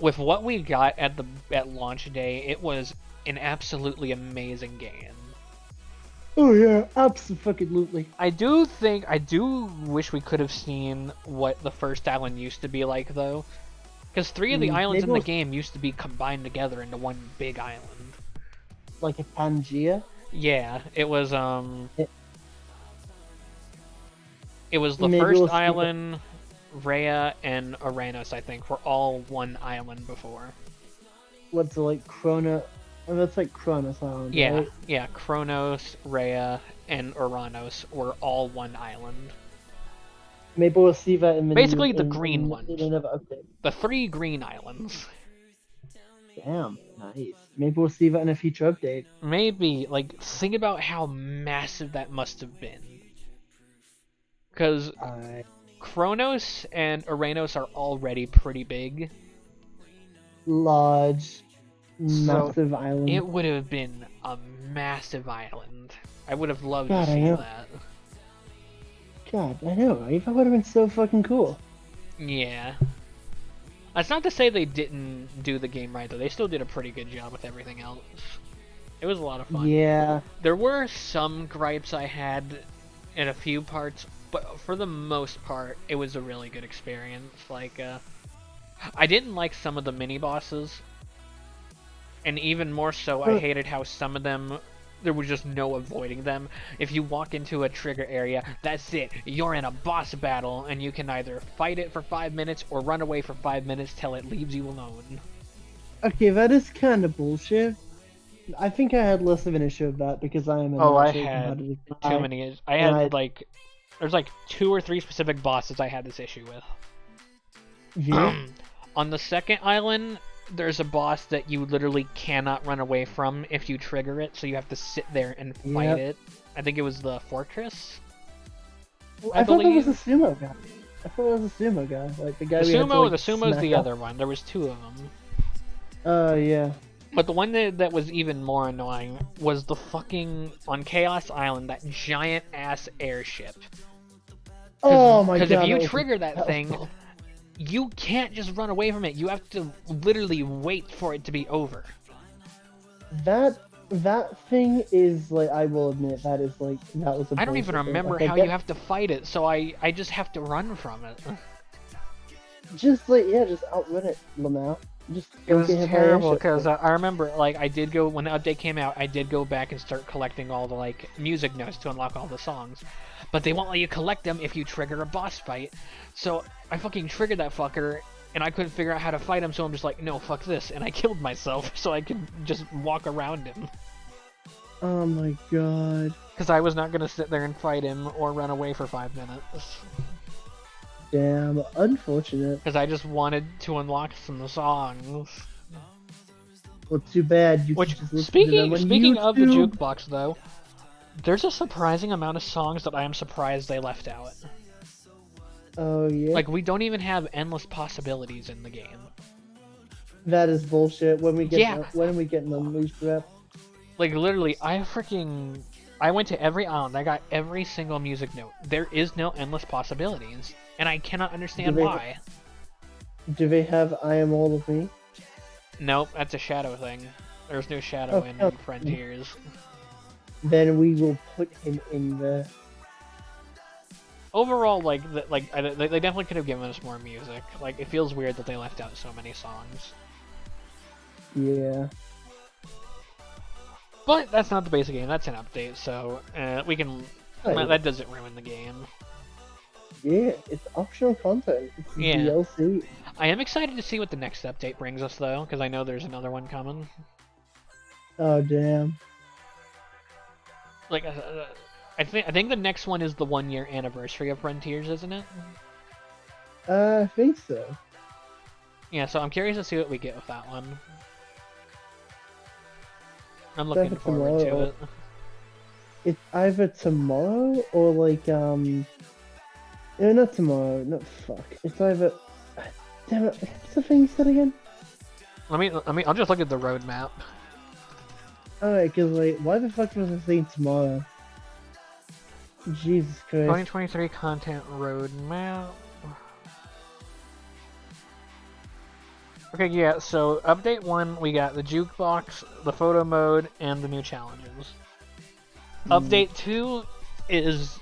with what we got at launch day, it was an absolutely amazing game. Oh yeah, absolutely. I do wish we could have seen what the first island used to be like, though. Because 3 of the islands in the game used to be combined together into one big island. Like a Pangea? Yeah, it was, It was the Maybe first island, Rhea, and Aranos, I think, were all one island before. What's it like, Chrono... Oh, that's like Kronos Island, Yeah, right? yeah, Kronos, Rhea, and Uranos were all one island. Maybe we'll see that in the Basically the green ones. in another update. The 3 green islands. Damn, nice. Maybe we'll see that in a future update. Maybe, like, think about how massive that must have been. Because Kronos and Uranos are already pretty big. Large, massive island. It would have been a massive island. I would have loved God, to I see know. that. God, I know, right? That would have been so fucking cool. Yeah. That's not to say they didn't do the game right, though. They still did a pretty good job with everything else. It was a lot of fun. Yeah. There were some gripes I had in a few parts, but for the most part, it was a really good experience. Like, I didn't like some of the mini-bosses, and even more so, I hated how some of them, there was just no avoiding them. If you walk into a trigger area, that's it. You're in a boss battle, and you can either fight it for 5 minutes or run away for 5 minutes till it leaves you alone. Okay, that is kind of bullshit. I think I had less of an issue with that because I am a I naturally had competitive too guy. many. I had, like, there's like 2 or 3 specific bosses I had this issue with. Yeah. On the second island, there's a boss that you literally cannot run away from if you trigger it, so you have to sit there and fight it. I think it was the fortress. I thought that was a sumo guy. I thought it was a sumo guy, like the guy. The we had to, like, sumo's the smack other one. There was 2 of them. Yeah. But the one that was even more annoying was the fucking, on Chaos Island, that giant ass airship. Oh my god. Because if you trigger that thing, you can't just run away from it. You have to literally wait for it to be over. That thing is like, I will admit, that is like, that was a I don't even bullshit thing. remember Like, how you have to fight it, so I just have to run from it. Just like, yeah, just outrun it, Lamau. Just It was don't get hit by terrible airship. because I remember, like, I did go when the update came out. I did go back and start collecting all the like music notes to unlock all the songs, but they won't let you collect them if you trigger a boss fight. So I fucking triggered that fucker, and I couldn't figure out how to fight him. So I'm just like, no, fuck this, and I killed myself so I could just walk around him. Oh my god. Because I was not gonna sit there and fight him or run away for 5 minutes. Damn, unfortunate. Because I just wanted to unlock some songs. Well, too bad. You Which, could just listen to them on speaking of the YouTube. jukebox, though, there's a surprising amount of songs that I am surprised they left out. Oh yeah. Like, we don't even have endless possibilities in the game. That is bullshit. When we get Yeah. when are we getting the loose rep? Like, literally, I went to every island, I got every single music note. There is no endless possibilities, and I cannot understand why. Do they have I Am All of Me? Nope, that's a shadow thing. There's no Shadow in Oh, Frontiers. Then we will put him in the. Overall, like, they definitely could have given us more music. Like, it feels weird that they left out so many songs. Yeah. But that's not the basic game. That's an update, so we can. Right. That doesn't ruin the game. Yeah, it's optional content. It's Yeah. DLC. I am excited to see what the next update brings us, though, because I know there's another one coming. Oh damn. Like, I think the next one is the 1-year anniversary of Frontiers, isn't it? I think so. Yeah, so I'm curious to see what we get with that one. I'm looking Definitely forward to tomorrow. it. It's either tomorrow or like no, not tomorrow. No, fuck. It's either. Damn it! What's the thing you said again? I'll just look at the roadmap. Alright, cause like, why the fuck was I saying tomorrow? Jesus Christ. 2023 content roadmap. Okay, yeah, so update 1, we got the jukebox, the photo mode, and the new challenges. Update 2 is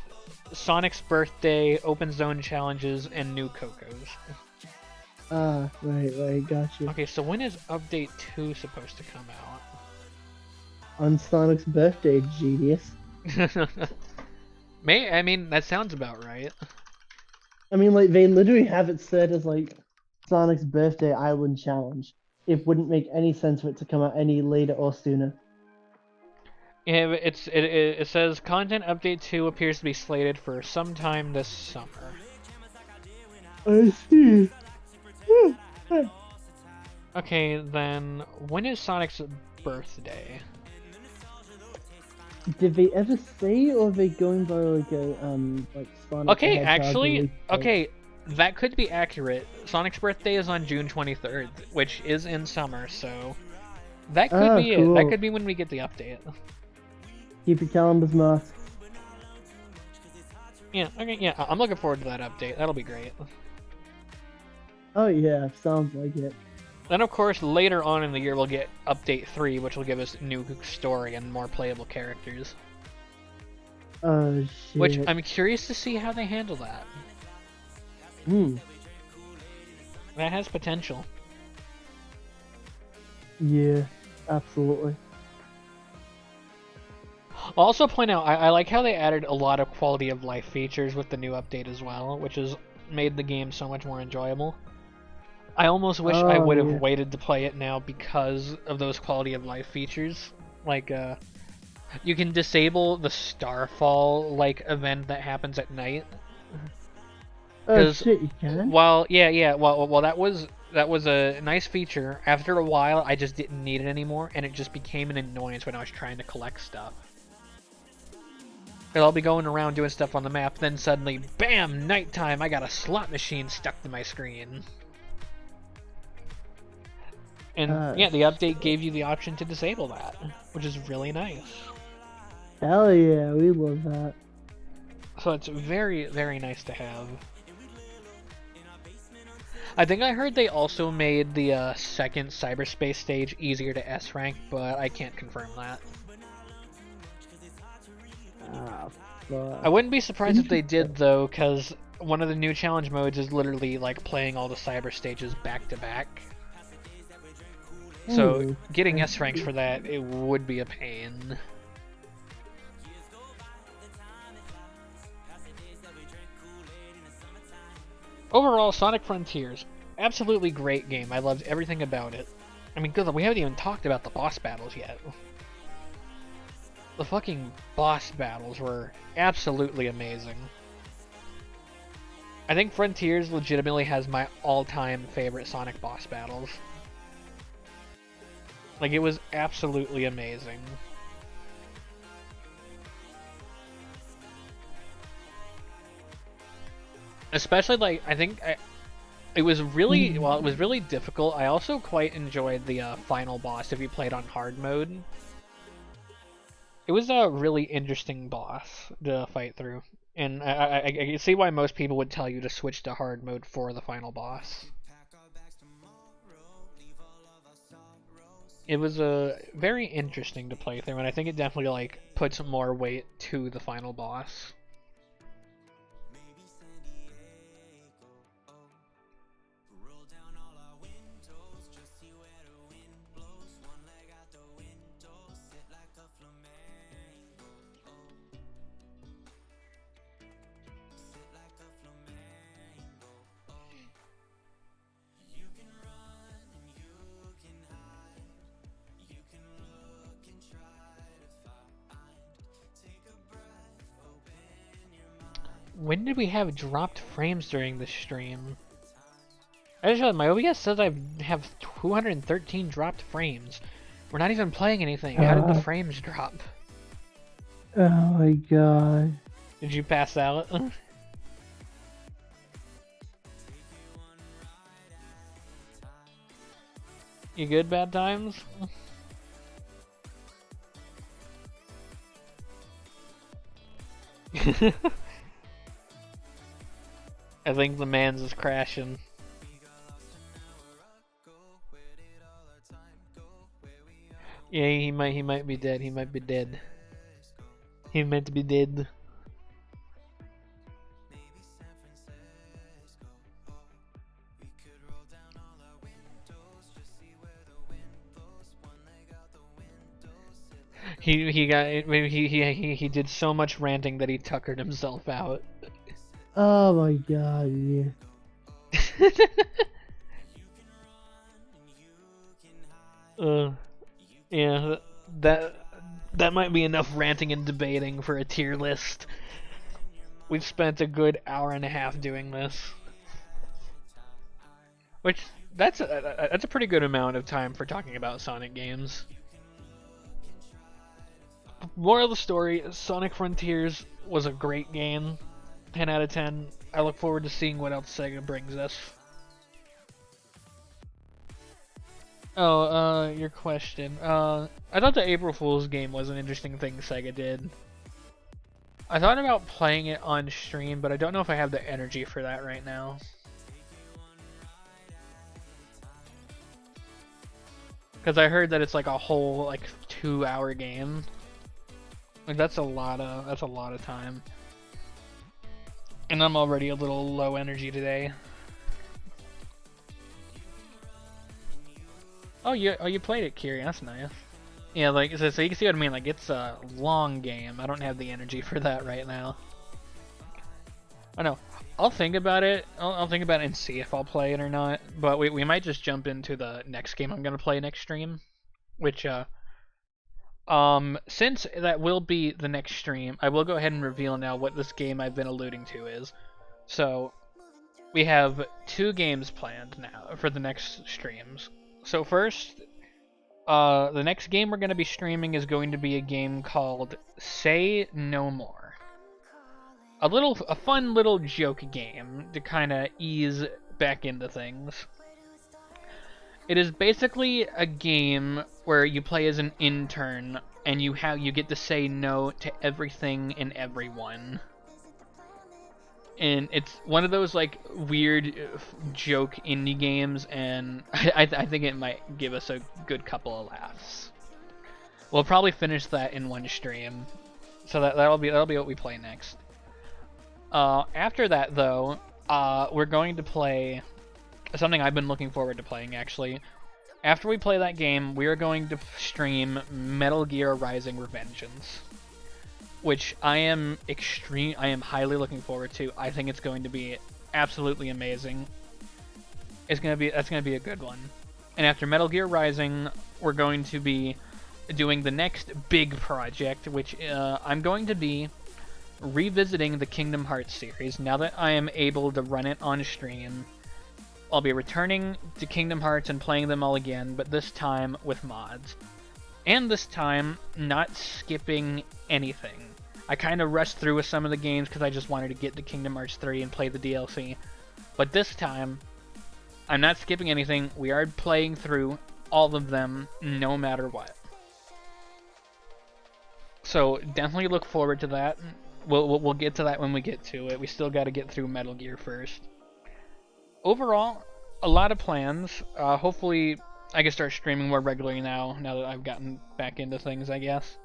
Sonic's birthday, open zone challenges, and new Cocos. Ah, right, gotcha. Okay, so when is update 2 supposed to come On Sonic's birthday, genius. out? I mean, that sounds about right. I mean, like, they literally have it set as, like, Sonic's birthday island challenge. It wouldn't make any sense for it to come out any later or sooner. Yeah, it says content update 2 appears to be slated for sometime this summer. I see. Okay, then when is Sonic's birthday? Did they ever say, or are they going by, like, like, Sonic Okay, the Hedgehog actually, release date? okay, that could be accurate. Sonic's birthday is on June 23rd, which is in summer, so that could be it. That cool. could be when we get the update. Keep your calendars marked. Yeah, okay, yeah, I'm looking forward to that update. That'll be great. Oh yeah, sounds like it. Then, of course, later on in the year, we'll get Update 3, which will give us new story and more playable characters. Oh shit. Which, I'm curious to see how they handle that. That has potential. Yeah, absolutely. I'll also point out, I like how they added a lot of quality of life features with the new update as well, which has made the game so much more enjoyable. I almost wish I would have waited to play it now because of those quality of life features. Like, you can disable the Starfall, like, event that happens at night. Oh shit, you can? Well, that was a nice feature. After a while, I just didn't need it anymore, and it just became an annoyance when I was trying to collect stuff. I'll be going around doing stuff on the map, then suddenly, BAM! Nighttime, I got a slot machine stuck to my screen. And yeah, the update gave you the option to disable that, which is really nice. Hell yeah, we love that. So it's very, very nice to have. I think I heard they also made the second cyberspace stage easier to S rank, but I can't confirm that. Ah, fuck. I wouldn't be surprised if they did, though, because one of the new challenge modes is literally like playing all the cyber stages back to back. So getting S ranks for that, it would be a pain. Overall, Sonic Frontiers, absolutely great game. I loved everything about it. I mean, good, we haven't even talked about the boss battles yet. The fucking boss battles were absolutely amazing. I think Frontiers legitimately has my all-time favorite Sonic boss battles. Like, it was absolutely amazing. Especially, like, I think it was really, well, it was really difficult. I also quite enjoyed the final boss if you played on hard mode. It was a really interesting boss to fight through. And I can see why most people would tell you to switch to hard mode for the final boss. it was very interesting to play through, and I think it definitely like puts more weight to the final boss. When did we have dropped frames during the stream? I just realized my OBS says I have 213 dropped frames. We're not even playing anything. How did the frames drop? Oh my god. Did you pass out? You good, Bad Times? I think the man's is crashing. Yeah, he might be dead. He might be dead. He might be dead. He did so much ranting that he tuckered himself out. Oh my god, yeah. Yeah, that might be enough ranting and debating for a tier list. We've spent a good hour and a half doing this, which that's a pretty good amount of time for talking about Sonic games. Moral of the story: Sonic Frontiers was a great game. 10 out of 10. I look forward to seeing what else Sega brings us. Oh, your question. I thought the April Fool's game was an interesting thing Sega did. I thought about playing it on stream, but I don't know if I have the energy for that right now. Because I heard that it's like a whole like 2-hour game. Like that's a lot of time. And I'm already a little low energy today. Oh, you played it, Kiri. That's nice. Yeah, like so you can see what I mean. Like it's a long game. I don't have the energy for that right now. I know. I'll think about it. I'll think about it and see if I'll play it or not. But we might just jump into the next game I'm gonna play next stream, which since that will be the next stream, I will go ahead and reveal now what this game I've been alluding to is. So we have 2 games planned now for the next streams. So first, the next game we're going to be streaming is going to be a game called Say No More. A fun little joke game to kind of ease back into things. It is basically a game where you play as an intern and you get to say no to everything and everyone. And it's one of those like weird joke indie games, and I think it might give us a good couple of laughs. We'll probably finish that in one stream, so that'll be what we play next. After that, though, we're going to play something I've been looking forward to playing actually. After we play that game, we are going to stream Metal Gear Rising: Revengeance, which I am highly looking forward to. I think it's going to be absolutely amazing. That's gonna be a good one. And after Metal Gear Rising, we're going to be doing the next big project, which I'm going to be revisiting the Kingdom Hearts series. Now that I am able to run it on stream, I'll be returning to Kingdom Hearts and playing them all again, but this time with mods. And this time, not skipping anything. I kind of rushed through with some of the games because I just wanted to get to Kingdom Hearts 3 and play the DLC. But this time, I'm not skipping anything. We are playing through all of them, no matter what. So definitely look forward to that. We'll get to that when we get to it. We still got to get through Metal Gear first. Overall, a lot of plans. Hopefully I can start streaming more regularly now that I've gotten back into things, I guess.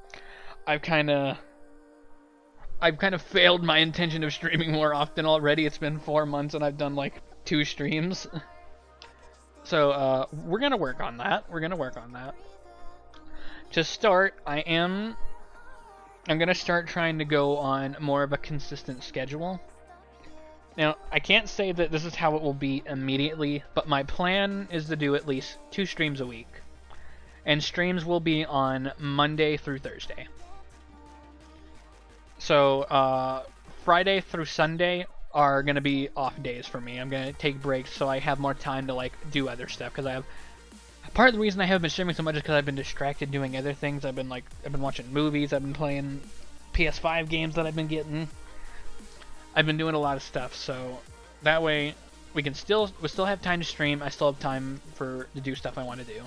I've kind of failed my intention of streaming more often already. It's been 4 months and I've done like 2 streams. So we're gonna work on that. To start, I'm gonna start trying to go on more of a consistent schedule. Now, I can't say that this is how it will be immediately, but my plan is to do at least 2 streams a week. And streams will be on Monday through Thursday. So, Friday through Sunday are going to be off days for me. I'm going to take breaks so I have more time to, like, do other stuff. Because part of the reason I haven't been streaming so much is because I've been distracted doing other things. I've been watching movies, I've been playing PS5 games that I've been getting. I've been doing a lot of stuff, so that way we still have time to stream. I still have time to do stuff I want to do.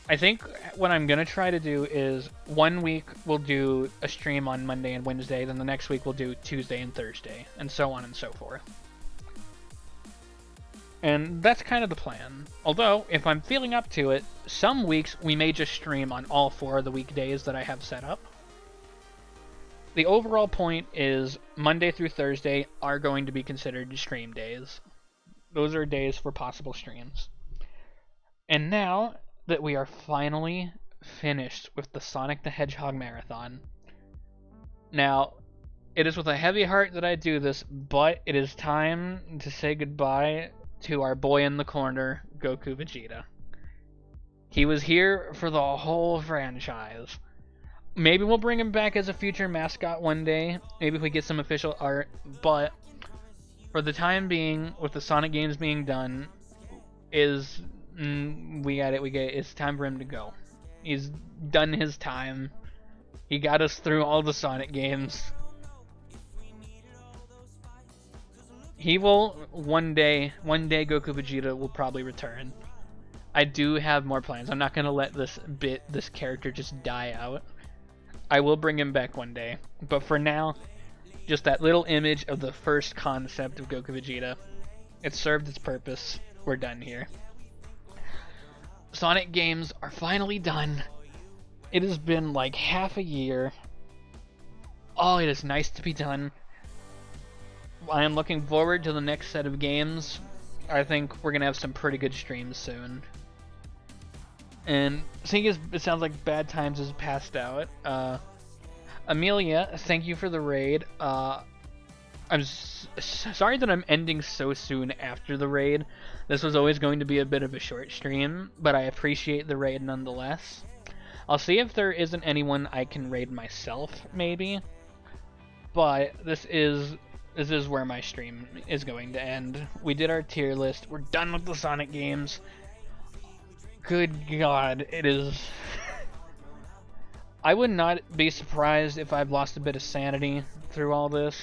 I think what I'm gonna try to do is 1 week we'll do a stream on Monday and Wednesday, then the next week we'll do Tuesday and Thursday, and so on and so forth. And that's kind of the plan. Although, if I'm feeling up to it, some weeks we may just stream on all 4 of the weekdays that I have set up. The overall point is Monday through Thursday are going to be considered stream days. Those are days for possible streams. And now that we are finally finished with the Sonic the Hedgehog Marathon, now, it is with a heavy heart that I do this, but it is time to say goodbye to our boy in the corner, Goku Vegeta. He was here for the whole franchise. Maybe we'll bring him back as a future mascot one day. Maybe if we get some official art. But for the time being, with the Sonic games being done, it's time for him to go. He's done his time. He got us through all the Sonic games. He will one day Goku Vegeta will probably return. I do have more plans. I'm not gonna let this character just die out. I will bring him back one day, but for now, just that little image of the first concept of Goku Vegeta. It served its purpose. We're done here. Sonic games are finally done. It has been like half a year. Oh, it is nice to be done. I am looking forward to the next set of games. I think we're gonna have some pretty good streams soon. And seeing as it sounds like Bad Times is passed out, Amelia, thank you for the raid. I'm sorry that I'm ending so soon after the raid. This was always going to be a bit of a short stream, but I appreciate the raid nonetheless. I'll see if there isn't anyone I can raid myself, maybe. But this is where my stream is going to end. We did our tier list. We're done with the Sonic games. Good God, it is... I would not be surprised if I've lost a bit of sanity through all this.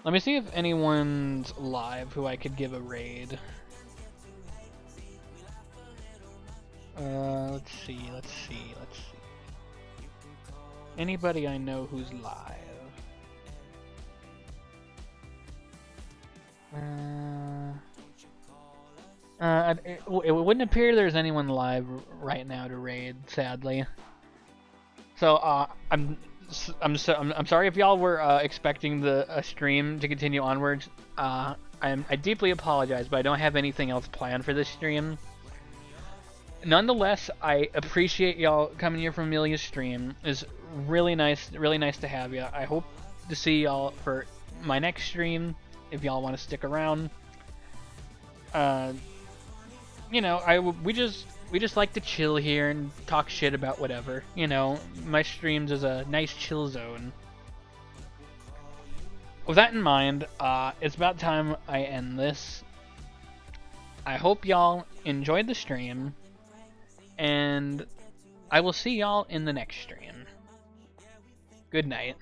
Let me see if anyone's live who I could give a raid. Let's see. Anybody I know who's live? It wouldn't appear there's anyone live right now to raid, sadly. So I'm sorry if y'all were expecting the stream to continue onwards. I deeply apologize, but I don't have anything else planned for this stream. Nonetheless, I appreciate y'all coming here from Amelia's stream. It's really nice to have you. I hope to see y'all for my next stream if y'all want to stick around. You know, we just like to chill here and talk shit about whatever. You know, my streams is a nice chill zone. With that in mind, it's about time I end this. I hope y'all enjoyed the stream, and I will see y'all in the next stream. Good night.